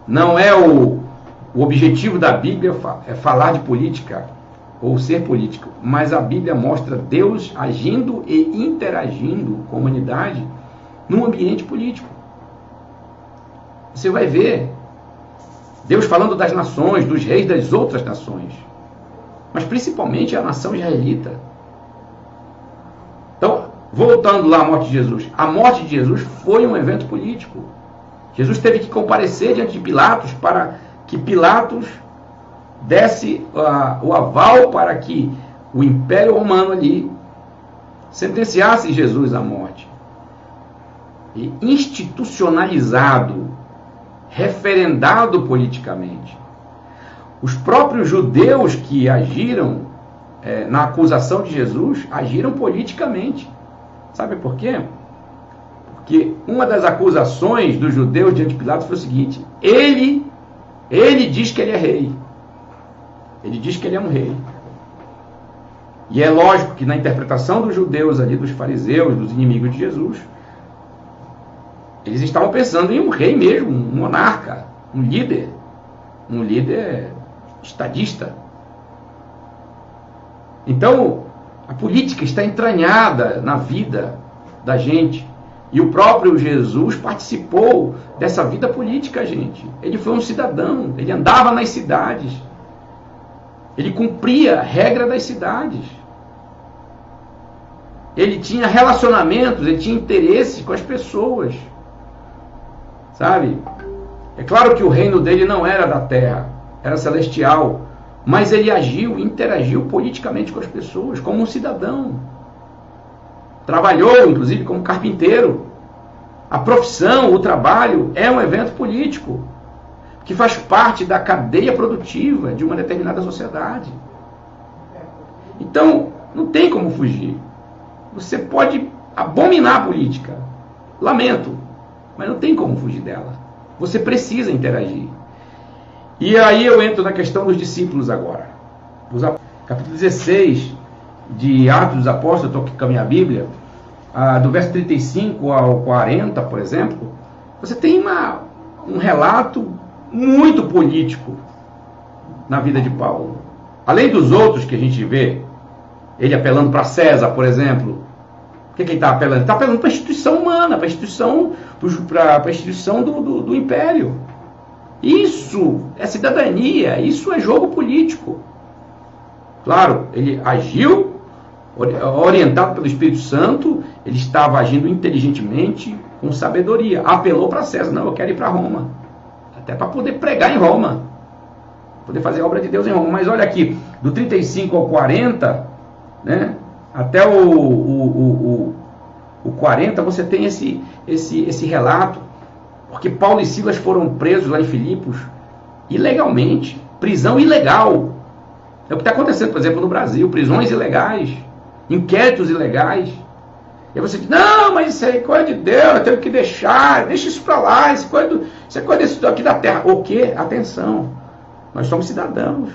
Speaker 1: Não é o objetivo da Bíblia é falar de política ou ser político. Mas a Bíblia mostra Deus agindo e interagindo com a humanidade num ambiente político. Você vai ver Deus falando das nações, dos reis das outras nações. Mas principalmente a nação israelita. Então, voltando lá à morte de Jesus. A morte de Jesus foi um evento político. Jesus teve que comparecer diante de Pilatos para que Pilatos desse o aval para que o Império Romano ali sentenciasse Jesus à morte. E institucionalizado, referendado politicamente. Os próprios judeus que agiram na acusação de Jesus, agiram politicamente. Sabe por quê? Porque uma das acusações dos judeus diante de Pilatos foi o seguinte: ele diz que ele é rei. Ele diz que ele é um rei. E é lógico que na interpretação dos judeus ali, dos fariseus, dos inimigos de Jesus, eles estavam pensando em um rei mesmo, um monarca, um líder estadista. Então, a política está entranhada na vida da gente. E o próprio Jesus participou dessa vida política, gente. Ele foi um cidadão, ele andava nas cidades. Ele cumpria a regra das cidades. Ele tinha relacionamentos, ele tinha interesse com as pessoas. Sabe? É claro que o reino dele não era da terra, era celestial. Mas ele agiu, interagiu politicamente com as pessoas, como um cidadão. Trabalhou, inclusive, como carpinteiro. A profissão, o trabalho, é um evento político, que faz parte da cadeia produtiva de uma determinada sociedade. Então, não tem como fugir. Você pode abominar a política. Lamento, mas não tem como fugir dela. Você precisa interagir. E aí eu entro na questão dos discípulos agora. Capítulo 16 de Atos dos Apóstolos, eu estou aqui com a minha Bíblia, do verso 35 ao 40, por exemplo, você tem um relato muito político na vida de Paulo. Além dos outros que a gente vê, ele apelando para César, por exemplo. O que ele está apelando? Ele está apelando para a instituição humana, para a instituição do império. Isso é cidadania, isso é jogo político. Claro, ele agiu orientado pelo Espírito Santo, ele estava agindo inteligentemente, com sabedoria. Apelou para César: não, eu quero ir para Roma. Até para poder pregar em Roma, poder fazer a obra de Deus em Roma. Mas olha aqui, do 35 ao 40, né, até o 40, você tem esse relato. Porque Paulo e Silas foram presos lá em Filipos ilegalmente. Prisão ilegal. É o que está acontecendo, por exemplo, no Brasil. Prisões ilegais. Inquéritos ilegais. E aí você diz: não, mas isso é coisa de Deus, eu tenho que deixa isso para lá, isso é coisa disso aqui da terra. O quê? Atenção. Nós somos cidadãos.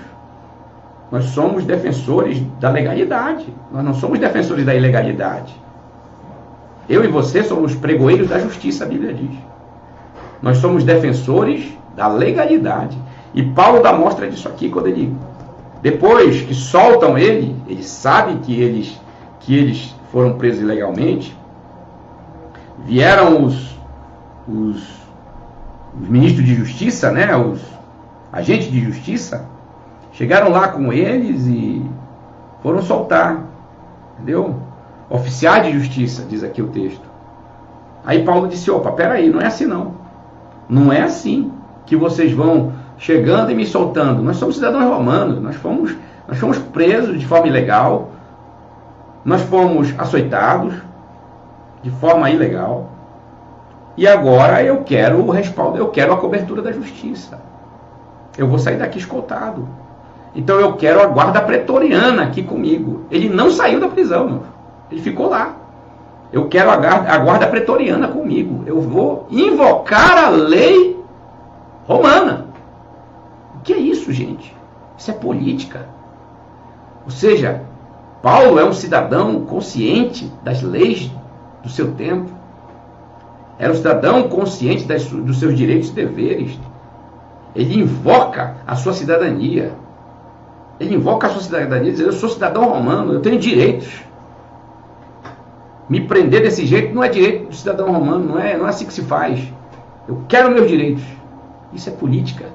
Speaker 1: Nós somos defensores da legalidade. Nós não somos defensores da ilegalidade. Eu e você somos pregoeiros da justiça, a Bíblia diz. Nós somos defensores da legalidade. E Paulo dá mostra disso aqui quando ele, depois que soltam ele sabe que eles foram presos ilegalmente. Vieram os ministros de justiça, né, os agentes de justiça, chegaram lá com eles e foram soltar, entendeu? Oficiais de justiça, diz aqui o texto. Aí Paulo disse, opa, peraí, não é assim não. Não é assim que vocês vão chegando e me soltando. Nós somos cidadãos romanos, nós fomos presos de forma ilegal, nós fomos açoitados de forma ilegal, e agora eu quero o respaldo, eu quero a cobertura da justiça. Eu vou sair daqui escoltado. Então eu quero a guarda pretoriana aqui comigo. Ele não saiu da prisão, meu. Ele ficou lá. Eu quero a guarda pretoriana comigo. Eu vou invocar a lei romana. O que é isso, gente? Isso é política. Ou seja, Paulo é um cidadão consciente das leis do seu tempo. Era um cidadão consciente dos seus direitos e deveres. Ele invoca a sua cidadania. Ele invoca a sua cidadania, dizendo, eu sou cidadão romano, eu tenho direitos. Me prender desse jeito não é direito do cidadão romano, não é assim que se faz. Eu quero meus direitos. Isso é política.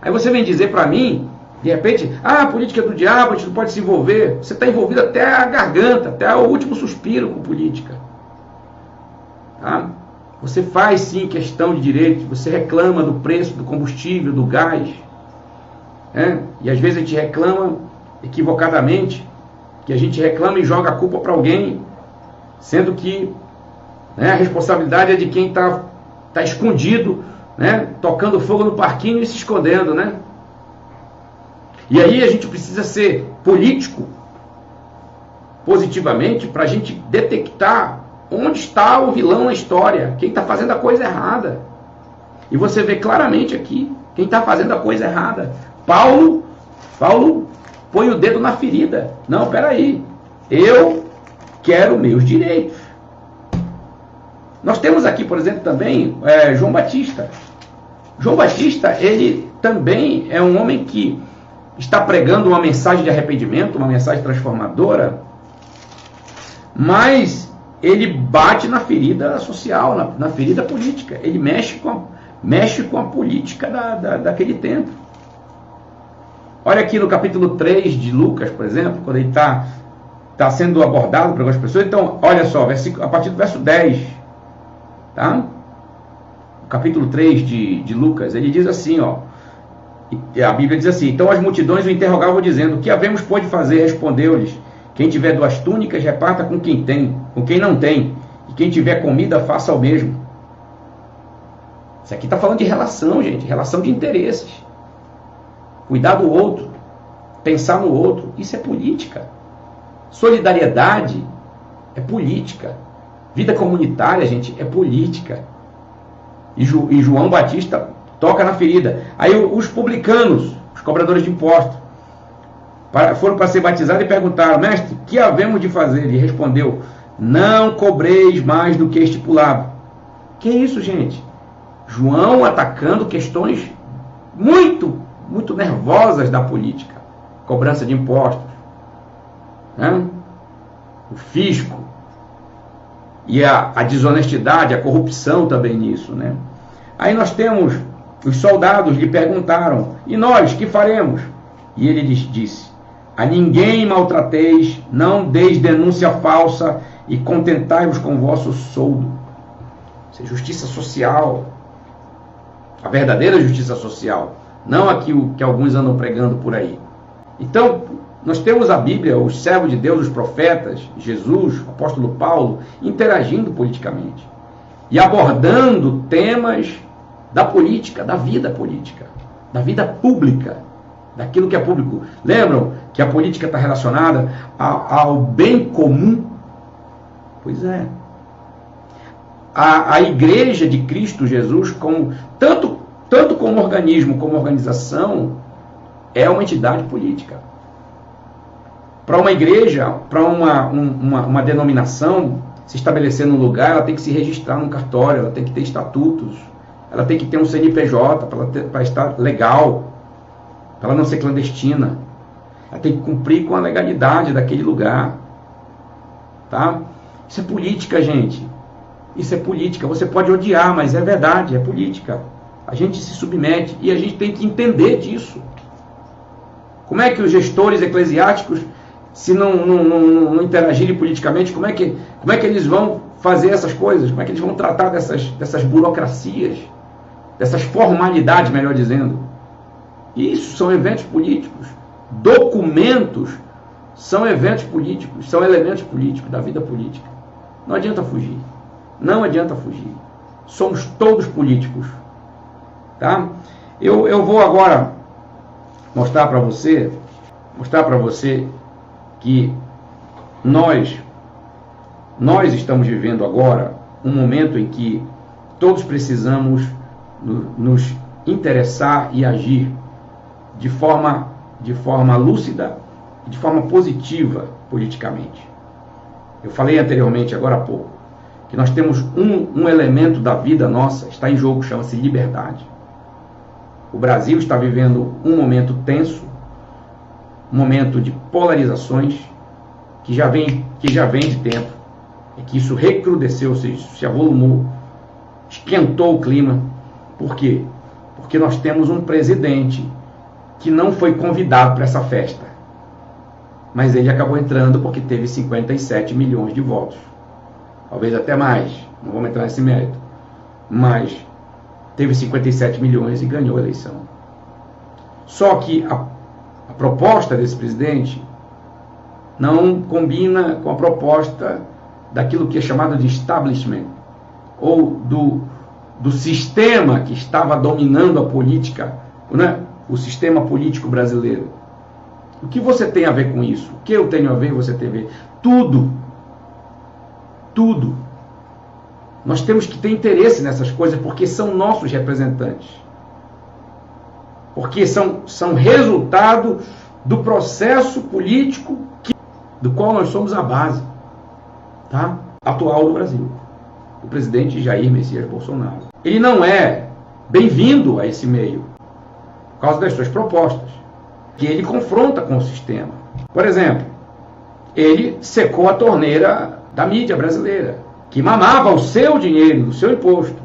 Speaker 1: Aí você vem dizer para mim, de repente, a política é do diabo, a gente não pode se envolver. Você está envolvido até a garganta, até o último suspiro com política. Tá? Você faz sim questão de direito, você reclama do preço do combustível, do gás. E às vezes a gente reclama equivocadamente, que a gente reclama e joga a culpa para alguém, sendo que a responsabilidade é de quem está escondido, tocando fogo no parquinho e se escondendo. E aí a gente precisa ser político, positivamente, para a gente detectar onde está o vilão na história, quem está fazendo a coisa errada. E você vê claramente aqui quem está fazendo a coisa errada. Paulo põe o dedo na ferida. Não, peraí, eu quero meus direitos. Nós temos aqui, por exemplo, também João Batista. João Batista, ele também é um homem que está pregando uma mensagem de arrependimento, uma mensagem transformadora, mas ele bate na ferida social, na ferida política. Ele mexe com a política daquele tempo. Olha aqui no capítulo 3 de Lucas, por exemplo, quando ele está sendo abordado por algumas pessoas. Então, olha só, a partir do verso 10, tá? O capítulo 3 de Lucas, ele diz assim, a Bíblia diz assim, então as multidões o interrogavam dizendo, o que havemos pode fazer? Respondeu-lhes, quem tiver 2 túnicas, reparta com quem não tem, e quem tiver comida, faça o mesmo. Isso aqui está falando de relação, gente, relação de interesses. Cuidar do outro, pensar no outro, isso é política. Solidariedade é política. Vida comunitária, gente, é política. E João Batista toca na ferida. Aí os publicanos, os cobradores de impostos, foram para ser batizados e perguntaram, mestre, que havemos de fazer? Ele respondeu, não cobreis mais do que estipulado. Que isso, gente? João atacando questões muito nervosas da política. Cobrança de impostos, o fisco, e a desonestidade, a corrupção também nisso. Aí nós temos, os soldados lhe perguntaram, e nós, que faremos? E ele lhes disse, a ninguém maltrateis, não deis denúncia falsa, e contentai-vos com o vosso soldo. Isso é justiça social, a verdadeira justiça social, não aquilo que alguns andam pregando por aí. Então, nós temos a Bíblia, os servos de Deus, os profetas, Jesus, o apóstolo Paulo, interagindo politicamente e abordando temas da política, da vida política, da vida pública, daquilo que é público. Lembram que a política está relacionada ao bem comum? Pois é. A Igreja de Cristo Jesus, tanto como organismo, como organização, é uma entidade política. Para uma igreja, para uma denominação se estabelecer num lugar, ela tem que se registrar num cartório, ela tem que ter estatutos, ela tem que ter um CNPJ para estar legal, para ela não ser clandestina. Ela tem que cumprir com a legalidade daquele lugar. Tá? Isso é política, gente. Isso é política. Você pode odiar, mas é verdade, é política. A gente se submete e a gente tem que entender disso. Como é que os gestores eclesiásticos, se não interagirem politicamente, como é que eles vão fazer essas coisas? Como é que eles vão tratar dessas burocracias, dessas formalidades, melhor dizendo? Isso são eventos políticos. Documentos são eventos políticos, são elementos políticos da vida política. Não adianta fugir. Não adianta fugir. Somos todos políticos. Tá? Eu vou agora mostrar para você que nós estamos vivendo agora um momento em que todos precisamos nos interessar e agir de forma lúcida e de forma positiva politicamente. Eu falei anteriormente, agora há pouco, que nós temos um elemento da vida nossa, está em jogo, chama-se liberdade. O Brasil está vivendo um momento tenso, um momento de polarizações, que já vem de tempo, e que isso recrudesceu, se avolumou, esquentou o clima. Por quê? Porque nós temos um presidente que não foi convidado para essa festa, mas ele acabou entrando porque teve 57 milhões de votos, talvez até mais, não vamos entrar nesse mérito, mas teve 57 milhões e ganhou a eleição. Só que a proposta desse presidente não combina com a proposta daquilo que é chamado de establishment, ou do sistema que estava dominando a política, né? O sistema político brasileiro. O que você tem a ver com isso? O que eu tenho a ver e você tem a ver? Tudo. Tudo. Nós temos que ter interesse nessas coisas porque são nossos representantes. Porque são resultado do processo político do qual nós somos a base, tá? Atual do Brasil. O presidente Jair Messias Bolsonaro. Ele não é bem-vindo a esse meio por causa das suas propostas, que ele confronta com o sistema. Por exemplo, ele secou a torneira da mídia brasileira, que mamava o seu dinheiro, o seu imposto,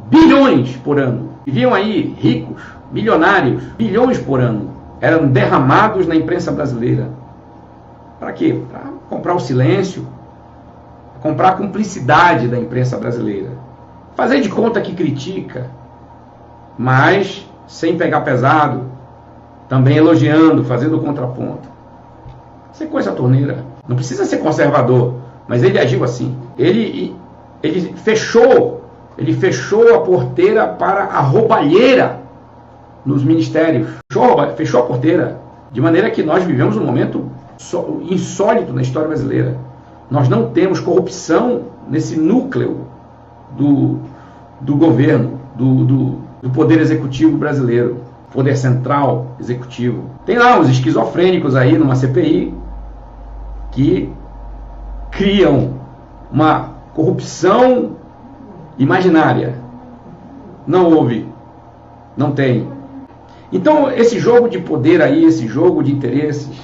Speaker 1: bilhões por ano. Viviam aí ricos, milionários, bilhões por ano, eram derramados na imprensa brasileira. Para quê? Para comprar o silêncio, comprar a cumplicidade da imprensa brasileira. Fazer de conta que critica, mas sem pegar pesado, também elogiando, fazendo contraponto. Secou essa torneira. Não precisa ser conservador, mas ele agiu assim. Ele fechou a porteira para a roubalheira nos ministérios. Fechou a porteira, de maneira que nós vivemos um momento insólito na história brasileira. Nós não temos corrupção nesse núcleo do governo, do poder executivo brasileiro, poder central executivo. Tem lá uns esquizofrênicos aí numa CPI que criam uma corrupção imaginária. Não houve, não tem. Então esse jogo de poder aí, esse jogo de interesses,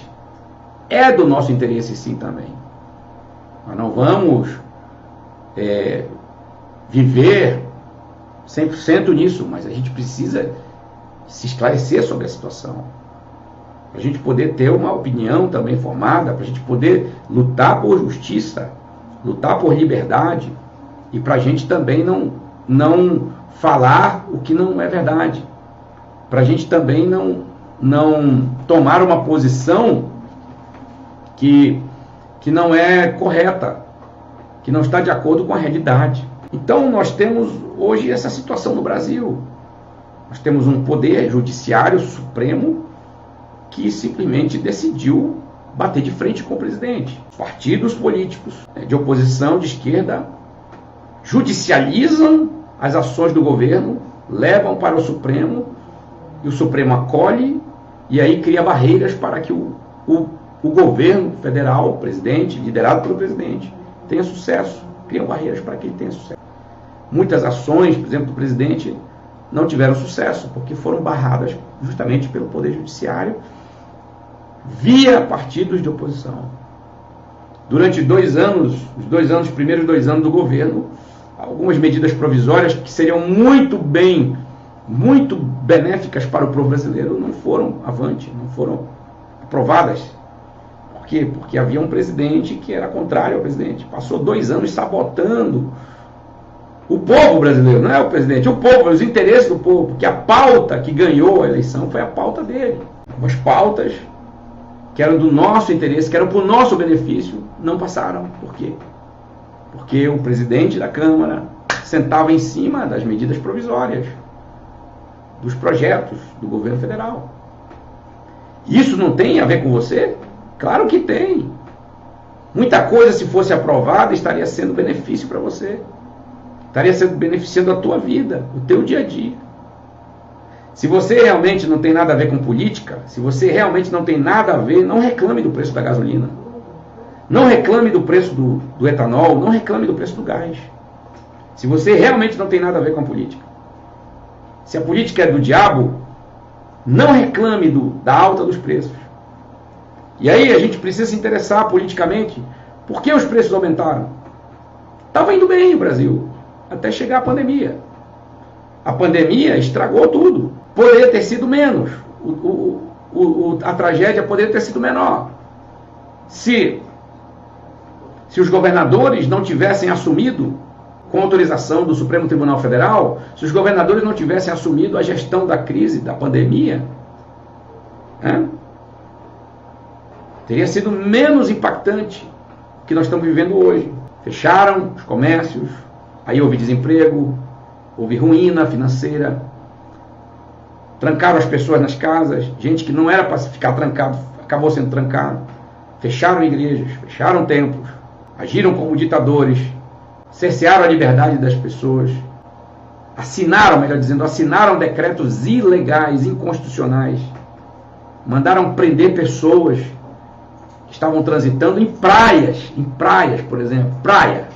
Speaker 1: é do nosso interesse sim também. Nós não vamos viver 100% nisso, mas a gente precisa se esclarecer sobre a situação, para a gente poder ter uma opinião também formada, para a gente poder lutar por justiça, lutar por liberdade, e para a gente também não falar o que não é verdade, para a gente também não tomar uma posição que não é correta, que não está de acordo com a realidade. Então nós temos hoje essa situação no Brasil. Nós temos um poder judiciário supremo que simplesmente decidiu bater de frente com o presidente. Partidos políticos de oposição, de esquerda, judicializam as ações do governo, levam para o Supremo, e o Supremo acolhe, e aí cria barreiras para que o o governo federal, o presidente, liderado pelo presidente, tenha sucesso, criam barreiras para que ele tenha sucesso. Muitas ações, por exemplo, do presidente, não tiveram sucesso, porque foram barradas justamente pelo Poder Judiciário, via partidos de oposição. Durante 2 anos, os primeiros 2 anos do governo, algumas medidas provisórias que seriam muito benéficas para o povo brasileiro não foram avante, não foram aprovadas. Por quê? Porque havia um presidente que era contrário ao presidente. Passou 2 anos sabotando o povo brasileiro, não é o presidente, o povo, os interesses do povo, porque a pauta que ganhou a eleição foi a pauta dele. As pautas que eram do nosso interesse, que eram para o nosso benefício, não passaram. Por quê? Porque o presidente da Câmara sentava em cima das medidas provisórias, dos projetos do governo federal. Isso não tem a ver com você? Claro que tem. Muita coisa, se fosse aprovada, estaria sendo benefício para você. Estaria sendo beneficiando a tua vida, o teu dia a dia. Se você realmente não tem nada a ver com política, se você realmente não tem nada a ver, não reclame do preço da gasolina. Não reclame do preço do etanol, não reclame do preço do gás. Se você realmente não tem nada a ver com a política. Se a política é do diabo, não reclame da alta dos preços. E aí a gente precisa se interessar politicamente. Por que os preços aumentaram? Estava indo bem o Brasil, até chegar a pandemia. A pandemia estragou tudo. Poderia ter sido menos. A tragédia poderia ter sido menor. Se os governadores não tivessem assumido, com autorização do Supremo Tribunal Federal, se os governadores não tivessem assumido a gestão da crise, da pandemia, teria sido menos impactante que nós estamos vivendo hoje. Fecharam os comércios, aí houve desemprego, houve ruína financeira, trancaram as pessoas nas casas, gente que não era para ficar trancado, acabou sendo trancado, fecharam igrejas, fecharam templos, agiram como ditadores, cercearam a liberdade das pessoas, assinaram decretos ilegais, inconstitucionais, mandaram prender pessoas que estavam transitando em praias, por exemplo, praia.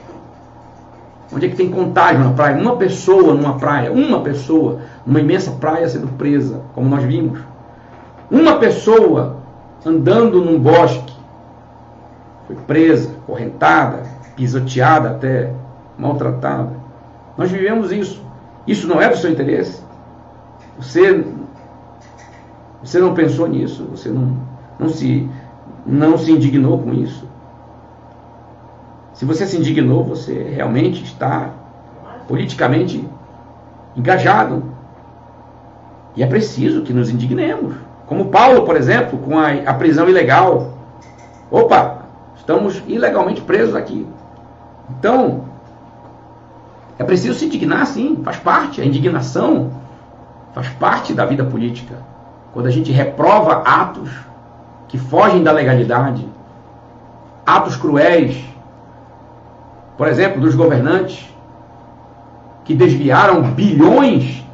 Speaker 1: Onde é que tem contágio na praia? Uma pessoa numa praia, numa imensa praia sendo presa, como nós vimos. Uma pessoa andando num bosque foi presa, correntada, pisoteada até, maltratada. Nós vivemos isso. Isso não é do seu interesse? Você não pensou nisso? Você não se indignou com isso? Se você se indignou, você realmente está politicamente engajado. E é preciso que nos indignemos. Como Paulo, por exemplo, com a prisão ilegal. Opa, estamos ilegalmente presos aqui. Então, é preciso se indignar, sim, faz parte, a indignação faz parte da vida política. Quando a gente reprova atos que fogem da legalidade, atos cruéis, por exemplo, dos governantes que desviaram bilhões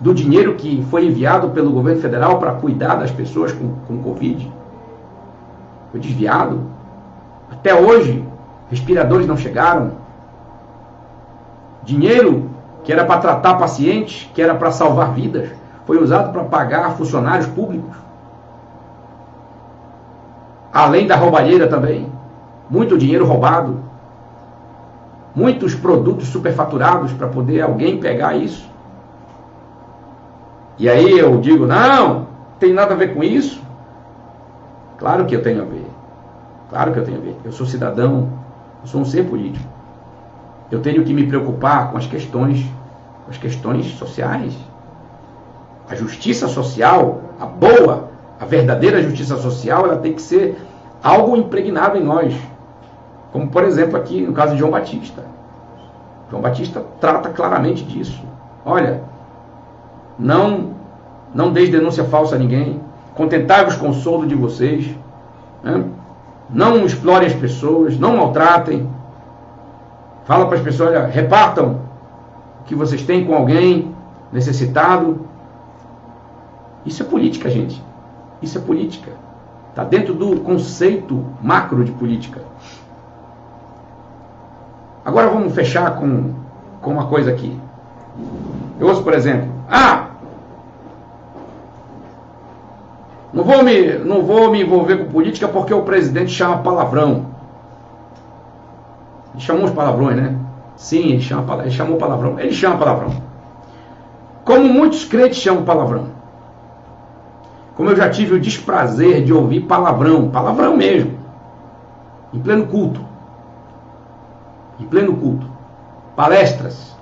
Speaker 1: do dinheiro que foi enviado pelo governo federal para cuidar das pessoas com Covid. Foi desviado. Até hoje, respiradores não chegaram. Dinheiro que era para tratar pacientes, que era para salvar vidas, foi usado para pagar funcionários públicos. Além da roubalheira também. Muito dinheiro roubado. Muitos produtos superfaturados para poder alguém pegar isso. E aí eu digo, não tem nada a ver com isso. Claro que eu tenho a ver. Claro que eu tenho a ver. Eu sou cidadão, eu sou um ser político. Eu tenho que me preocupar com as questões sociais. A justiça social, a verdadeira justiça social, ela tem que ser algo impregnado em nós. Como, por exemplo, aqui no caso de João Batista. João Batista trata claramente disso. Olha, não deis denúncia falsa a ninguém. Contentai-vos com o soldo de vocês. Né? Não explorem as pessoas, não maltratem. Fala para as pessoas, olha, repartam o que vocês têm com alguém necessitado. Isso é política, gente. Isso é política. Está dentro do conceito macro de política. Agora vamos fechar com uma coisa aqui. Eu ouço, por exemplo, não vou me envolver com política porque o presidente chama palavrão. Ele chamou os palavrões, né? Sim, ele chamou palavrão. Ele chama palavrão. Como muitos crentes chamam palavrão. Como eu já tive o desprazer de ouvir palavrão mesmo, em pleno culto. Palestras.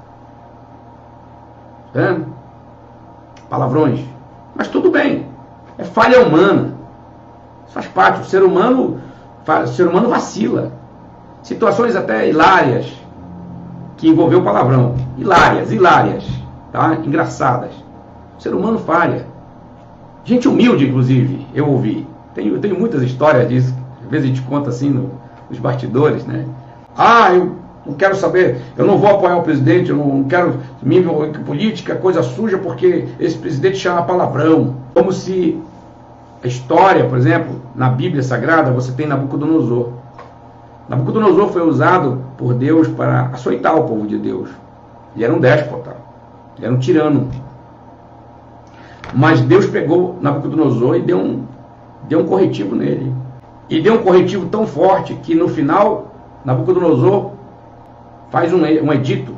Speaker 1: Palavrões. Mas tudo bem. É falha humana. Isso faz parte. O ser humano vacila. Situações até hilárias que envolveu palavrão. Hilárias. Tá? Engraçadas. O ser humano falha. Gente humilde, inclusive, eu ouvi. Eu tenho muitas histórias disso. Às vezes a gente conta assim nos bastidores, né? Eu não quero saber, eu não vou apoiar o presidente, eu não quero me envolver com política, coisa suja, porque esse presidente chama palavrão. Como se a história, por exemplo, na Bíblia Sagrada, você tem Nabucodonosor. Nabucodonosor foi usado por Deus para açoitar o povo de Deus. Ele era um déspota, ele era um tirano. Mas Deus pegou Nabucodonosor e deu um corretivo nele. E deu um corretivo tão forte que no final, Nabucodonosor faz um edito,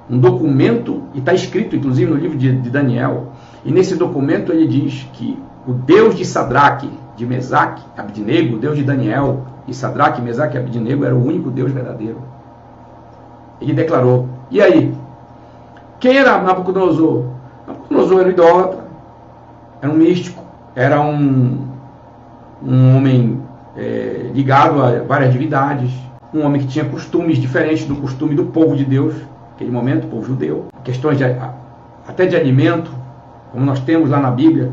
Speaker 1: um documento, e está escrito inclusive no livro de Daniel. E nesse documento ele diz que o Deus de Sadraque, de Mesaque, Abednego, o Deus de Daniel, e Sadraque, Mesaque e Abednego era o único Deus verdadeiro. Ele declarou. E aí? Quem era Nabucodonosor? Nabucodonosor era um idólatra, era um místico, era um homem ligado a várias divindades, um homem que tinha costumes diferentes do costume do povo de Deus, naquele momento, o povo judeu, questões até de alimento, como nós temos lá na Bíblia.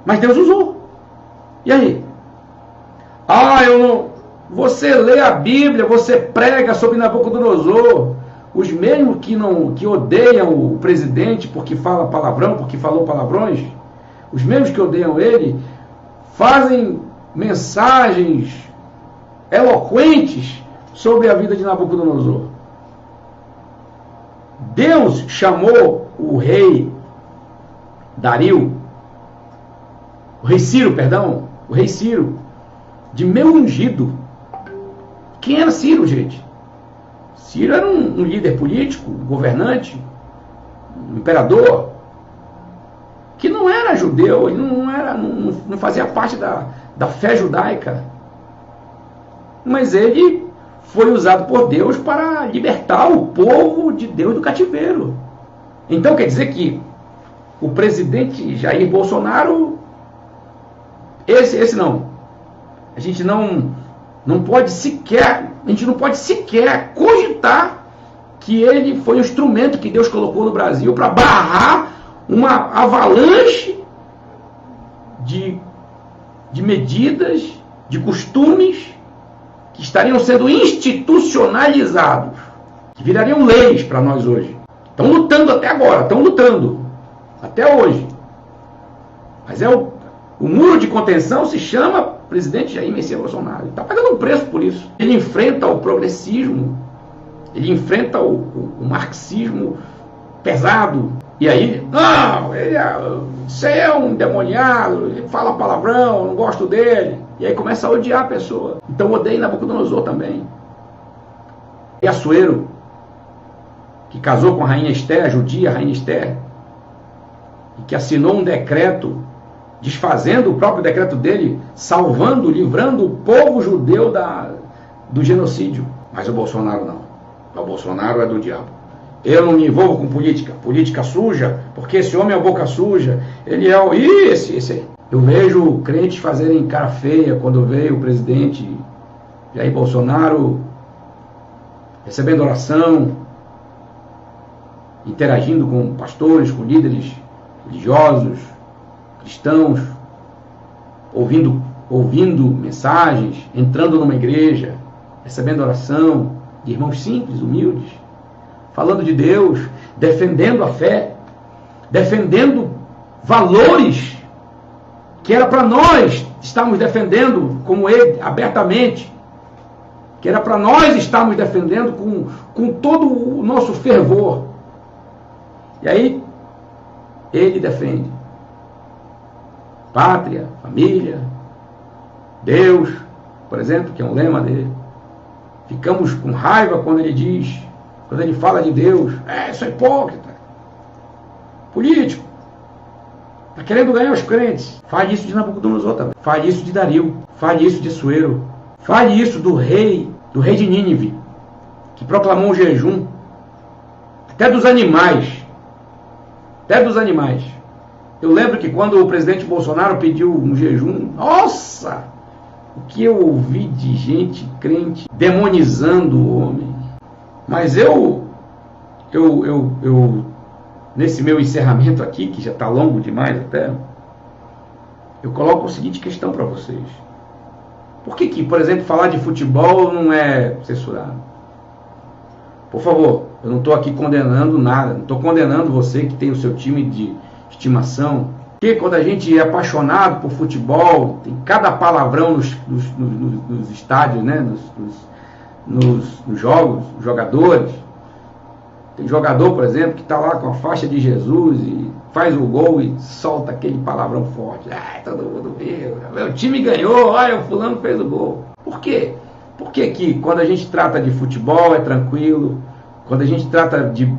Speaker 1: Mas Deus usou. E aí? Você lê a Bíblia, você prega sobre Nabucodonosor. Os mesmos que odeiam o presidente porque fala palavrão, porque falou palavrões, os mesmos que odeiam ele, fazem mensagens eloquentes sobre a vida de Nabucodonosor. Deus chamou o rei Ciro, de meu ungido. Quem era Ciro, gente? Ciro era um líder político, um governante, um imperador, que não era judeu, ele não fazia parte da fé judaica. Mas ele foi usado por Deus para libertar o povo de Deus do cativeiro. Então quer dizer que o presidente Jair Bolsonaro, esse não. A gente não pode sequer cogitar que ele foi um instrumento que Deus colocou no Brasil para barrar uma avalanche de medidas, de costumes que estariam sendo institucionalizados, que virariam leis para nós hoje. Estão lutando até agora, estão lutando até hoje. Mas o muro de contenção se chama presidente Jair Messias Bolsonaro. Ele está pagando um preço por isso. Ele enfrenta o progressismo, ele enfrenta o marxismo pesado. E aí, você é um endemoniado, ele fala palavrão, não gosto dele. E aí começa a odiar a pessoa. Então odeia Nabucodonosor também. E Assuero, que casou com a rainha Esther, a judia, a rainha Esther, e que assinou um decreto, desfazendo o próprio decreto dele, salvando, livrando o povo judeu do genocídio. Mas o Bolsonaro não. O Bolsonaro é do diabo. Eu não me envolvo com política suja, porque esse homem é a boca suja, ele é esse aí. Eu vejo crentes fazerem cara feia quando veio o presidente Jair Bolsonaro recebendo oração, interagindo com pastores, com líderes religiosos, cristãos, ouvindo mensagens, entrando numa igreja, recebendo oração de irmãos simples, humildes, falando de Deus, defendendo a fé, defendendo valores que era para nós estarmos defendendo como ele, abertamente, que era para nós estarmos defendendo com todo o nosso fervor. E aí, ele defende pátria, família, Deus, por exemplo, que é um lema dele. Ficamos com raiva quando ele fala de Deus. Isso é hipócrita. Político. Está querendo ganhar os crentes. Fale isso de Nabucodonosor também. Fale isso de Dario. Fale isso de Assuero. Fale isso do rei de Nínive, que proclamou um jejum. Até dos animais. Eu lembro que quando o presidente Bolsonaro pediu um jejum, nossa! O que eu ouvi de gente crente demonizando o homem. Mas eu nesse meu encerramento aqui, que já está longo demais até, eu coloco a seguinte questão para vocês. Por que, por exemplo, falar de futebol não é censurado? Por favor, eu não estou aqui condenando nada, não estou condenando você que tem o seu time de estimação. Porque quando a gente é apaixonado por futebol, tem cada palavrão nos estádios, né? nos jogos, os jogadores. Tem jogador, por exemplo, que está lá com a faixa de Jesus e faz o gol e solta aquele palavrão forte. Todo mundo viu, meu time ganhou, olha, o fulano fez o gol. Por quê? Por que que quando a gente trata de futebol é tranquilo, quando a gente trata de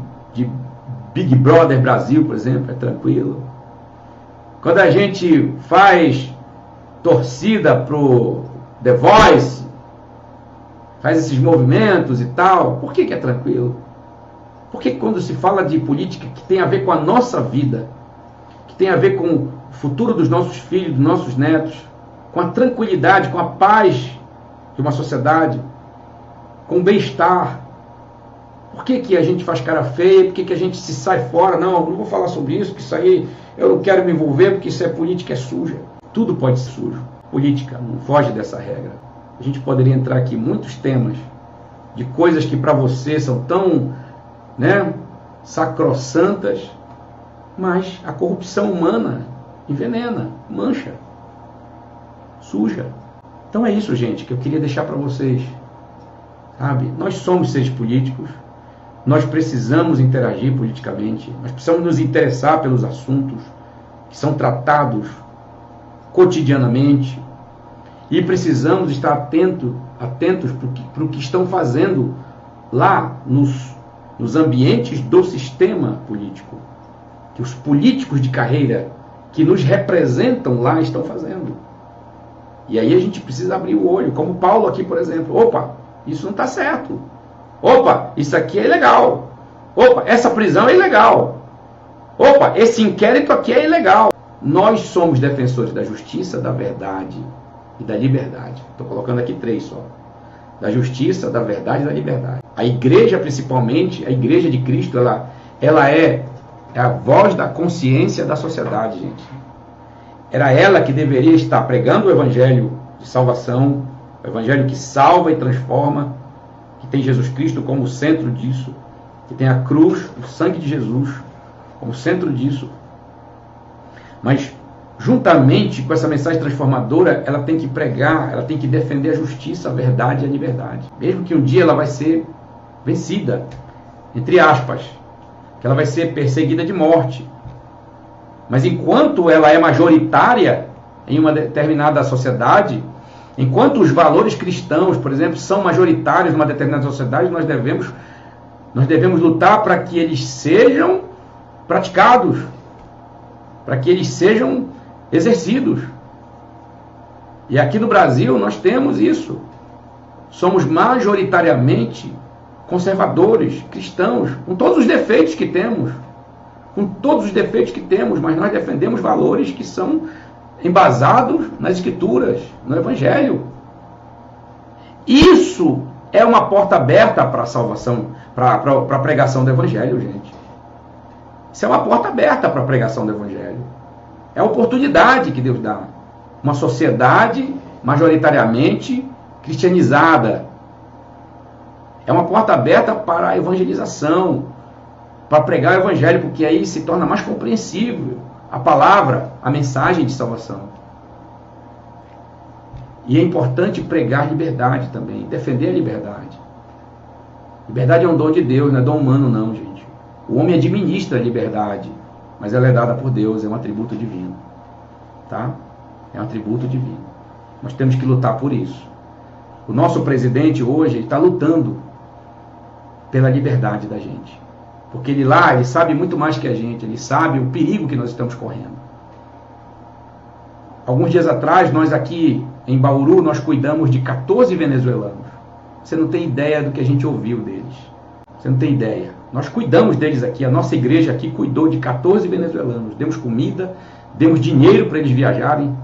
Speaker 1: Big Brother Brasil, por exemplo, é tranquilo? Quando a gente faz torcida pro The Voice, faz esses movimentos e tal, por que é tranquilo? Porque quando se fala de política que tem a ver com a nossa vida, que tem a ver com o futuro dos nossos filhos, dos nossos netos, com a tranquilidade, com a paz de uma sociedade, com o bem-estar, por que a gente faz cara feia? Por que a gente se sai fora? Não vou falar sobre isso, que isso aí eu não quero me envolver, porque isso é política, é suja. Tudo pode ser sujo. Política não foge dessa regra. A gente poderia entrar aqui em muitos temas de coisas que para você são tão, sacrossantas, mas a corrupção humana envenena, mancha, suja. Então é isso, gente, que eu queria deixar para vocês. Sabe? Nós somos seres políticos, nós precisamos interagir politicamente, nós precisamos nos interessar pelos assuntos que são tratados cotidianamente e precisamos estar atentos para o que estão fazendo lá nos ambientes do sistema político, que os políticos de carreira que nos representam lá estão fazendo. E aí a gente precisa abrir o olho, como Paulo aqui, por exemplo. Opa, isso não está certo. Opa, isso aqui é ilegal. Opa, essa prisão é ilegal. Opa, esse inquérito aqui é ilegal. Nós somos defensores da justiça, da verdade e da liberdade. Estou colocando aqui 3 só. Da justiça, da verdade e da liberdade. A igreja, principalmente, a igreja de Cristo, ela é a voz da consciência da sociedade, gente. Era ela que deveria estar pregando o evangelho de salvação, o evangelho que salva e transforma, que tem Jesus Cristo como centro disso, que tem a cruz, o sangue de Jesus como centro disso. Mas, juntamente com essa mensagem transformadora, ela tem que pregar, ela tem que defender a justiça, a verdade e a liberdade. Mesmo que um dia ela vai ser vencida, entre aspas, que ela vai ser perseguida de morte. Mas enquanto ela é majoritária em uma determinada sociedade, enquanto os valores cristãos, por exemplo, são majoritários numa determinada sociedade, nós devemos lutar para que eles sejam praticados, para que eles sejam exercidos. E aqui no Brasil nós temos isso. Somos majoritariamente conservadores, cristãos, com todos os defeitos que temos. Mas nós defendemos valores que são embasados nas Escrituras, no Evangelho. Isso é uma porta aberta para a salvação, para a pregação do Evangelho, gente. Isso é uma porta aberta para a pregação do Evangelho. É a oportunidade que Deus dá. Uma sociedade majoritariamente cristianizada. É uma porta aberta para a evangelização, para pregar o Evangelho, porque aí se torna mais compreensível a palavra, a mensagem de salvação. E é importante pregar liberdade também, defender a liberdade. Liberdade é um dom de Deus, não é dom humano não, gente. O homem administra a liberdade, mas ela é dada por Deus, é um atributo divino. Tá? É um atributo divino. Nós temos que lutar por isso. O nosso presidente hoje está lutando pela liberdade da gente. Porque ele sabe muito mais que a gente, ele sabe o perigo que nós estamos correndo. Alguns dias atrás, nós aqui em Bauru, nós cuidamos de 14 venezuelanos. Você não tem ideia do que a gente ouviu deles. Você não tem ideia. Nós cuidamos deles aqui, a nossa igreja aqui cuidou de 14 venezuelanos. Demos comida, demos dinheiro para eles viajarem,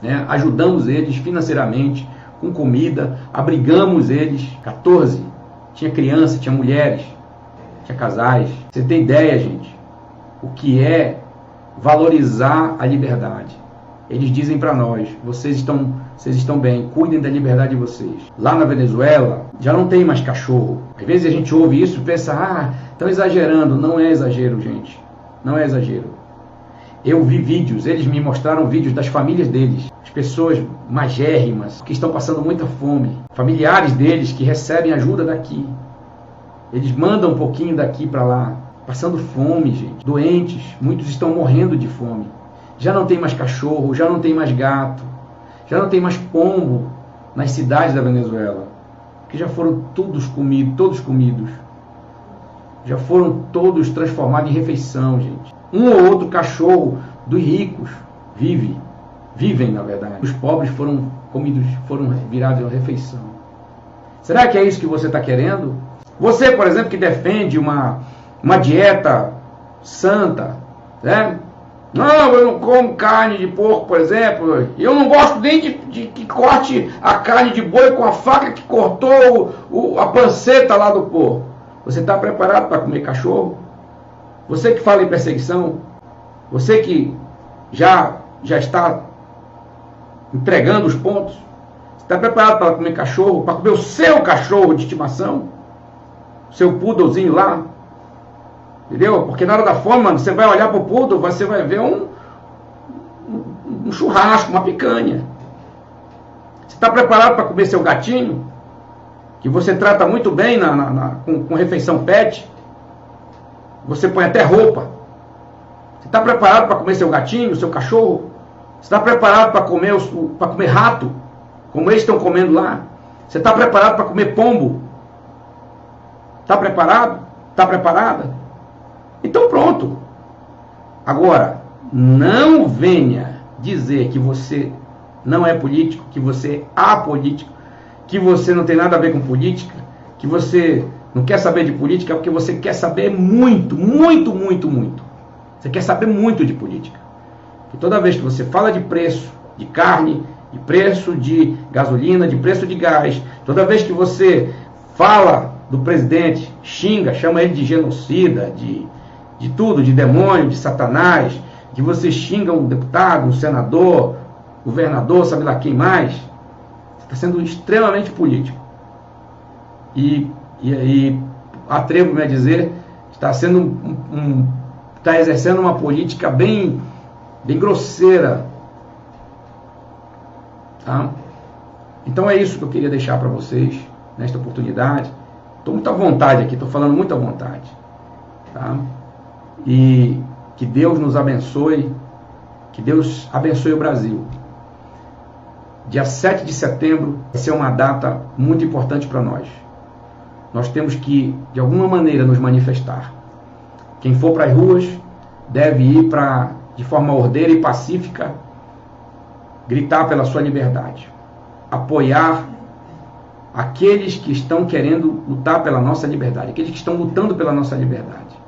Speaker 1: né? Ajudamos eles financeiramente, com comida, abrigamos eles, 14. Tinha criança, tinha mulheres, tinha casais. Você tem ideia, gente, o que é valorizar a liberdade. Eles dizem para nós, vocês estão bem, cuidem da liberdade de vocês. Lá na Venezuela, já não tem mais cachorro. Às vezes a gente ouve isso e pensa, estão exagerando. Não é exagero, gente. Não é exagero. Eu vi vídeos, eles me mostraram vídeos das famílias deles. As pessoas magérrimas, que estão passando muita fome. Familiares deles que recebem ajuda daqui. Eles mandam um pouquinho daqui para lá. Passando fome, gente. Doentes, muitos estão morrendo de fome. Já não tem mais cachorro, já não tem mais gato, já não tem mais pombo nas cidades da Venezuela, que já foram todos comidos. Já foram todos transformados em refeição, gente. Um ou outro cachorro dos ricos vivem, na verdade. Os pobres foram comidos, foram virados em refeição. Será que é isso que você está querendo? Você, por exemplo, que defende uma dieta santa, né? Não, eu não como carne de porco, por exemplo. Eu não gosto nem de que corte a carne de boi com a faca que cortou a panceta lá do porco. Você está preparado para comer cachorro? Você que fala em perseguição? Você que já está entregando os pontos? Você está preparado para comer cachorro? Para comer o seu cachorro de estimação? O seu poodlezinho lá? Entendeu? Porque na hora da fome, mano, você vai olhar para o poodle, você vai ver um churrasco, uma picanha. Você está preparado para comer seu gatinho? Que você trata muito bem com refeição pet? Você põe até roupa. Você está preparado para comer seu gatinho, seu cachorro? Você está preparado para comer rato, como eles estão comendo lá? Você está preparado para comer pombo? Está preparado? Está preparada? Então pronto. Agora, não venha dizer que você não é político, que você é apolítico, que você não tem nada a ver com política, que você não quer saber de política, porque você quer saber muito. Você quer saber muito de política. E toda vez que você fala de preço de carne, de preço de gasolina, de preço de gás, toda vez que você fala do presidente, xinga, chama ele de genocida, de tudo, de demônio, de satanás, que você xinga um deputado, um senador, governador, sabe lá quem mais, você está sendo extremamente político. E atrevo-me a dizer, está exercendo uma política bem grosseira. Tá? Então é isso que eu queria deixar para vocês nesta oportunidade. Estou muito à vontade aqui, estou falando muito à vontade. Tá? E que Deus nos abençoe, que Deus abençoe o Brasil. Dia 7 de setembro vai ser uma data muito importante para nós. Nós temos que, de alguma maneira, nos manifestar. Quem for para as ruas deve ir de forma ordeira e pacífica, gritar pela sua liberdade, apoiar aqueles que estão querendo lutar pela nossa liberdade, aqueles que estão lutando pela nossa liberdade,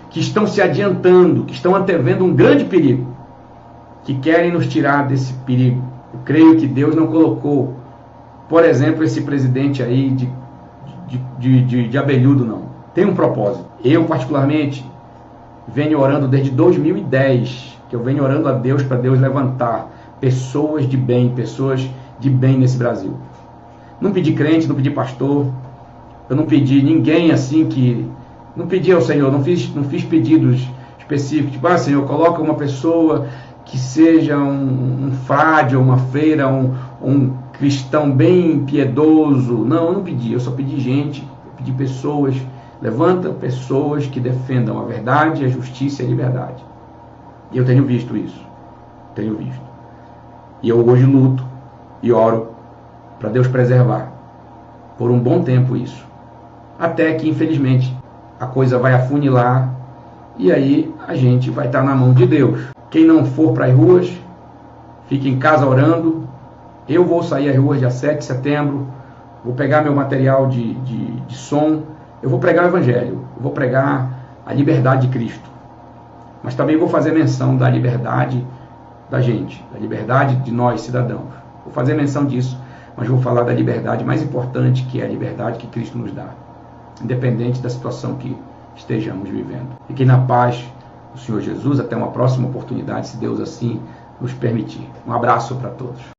Speaker 1: que estão se adiantando, que estão antevendo um grande perigo, que querem nos tirar desse perigo. Eu creio que Deus não colocou, por exemplo, esse presidente aí de abelhudo, não. Tem um propósito. Eu, particularmente, venho orando desde 2010, que eu venho orando a Deus para Deus levantar pessoas de bem nesse Brasil. Não pedi crente, não pedi pastor, eu não pedi ninguém assim que... Não pedi ao Senhor, não fiz pedidos específicos, tipo, Senhor, coloca uma pessoa que seja um frade ou uma freira, um cristão bem piedoso. Não, eu não pedi, eu só pedi gente, eu pedi pessoas. Levanta pessoas que defendam a verdade, a justiça e a liberdade. E eu tenho visto isso. Tenho visto. E eu hoje luto e oro para Deus preservar por um bom tempo isso. Até que, infelizmente, a coisa vai afunilar e aí a gente vai estar na mão de Deus. Quem não for para as ruas, fique em casa orando. Eu vou sair às ruas dia 7 de setembro, vou pegar meu material de som, eu vou pregar o Evangelho, eu vou pregar a liberdade de Cristo. Mas também vou fazer menção da liberdade da gente, da liberdade de nós, cidadãos. Vou fazer menção disso, mas vou falar da liberdade mais importante, que é a liberdade que Cristo nos dá, independente da situação que estejamos vivendo. Fiquem na paz do Senhor Jesus, até uma próxima oportunidade, se Deus assim nos permitir. Um abraço para todos.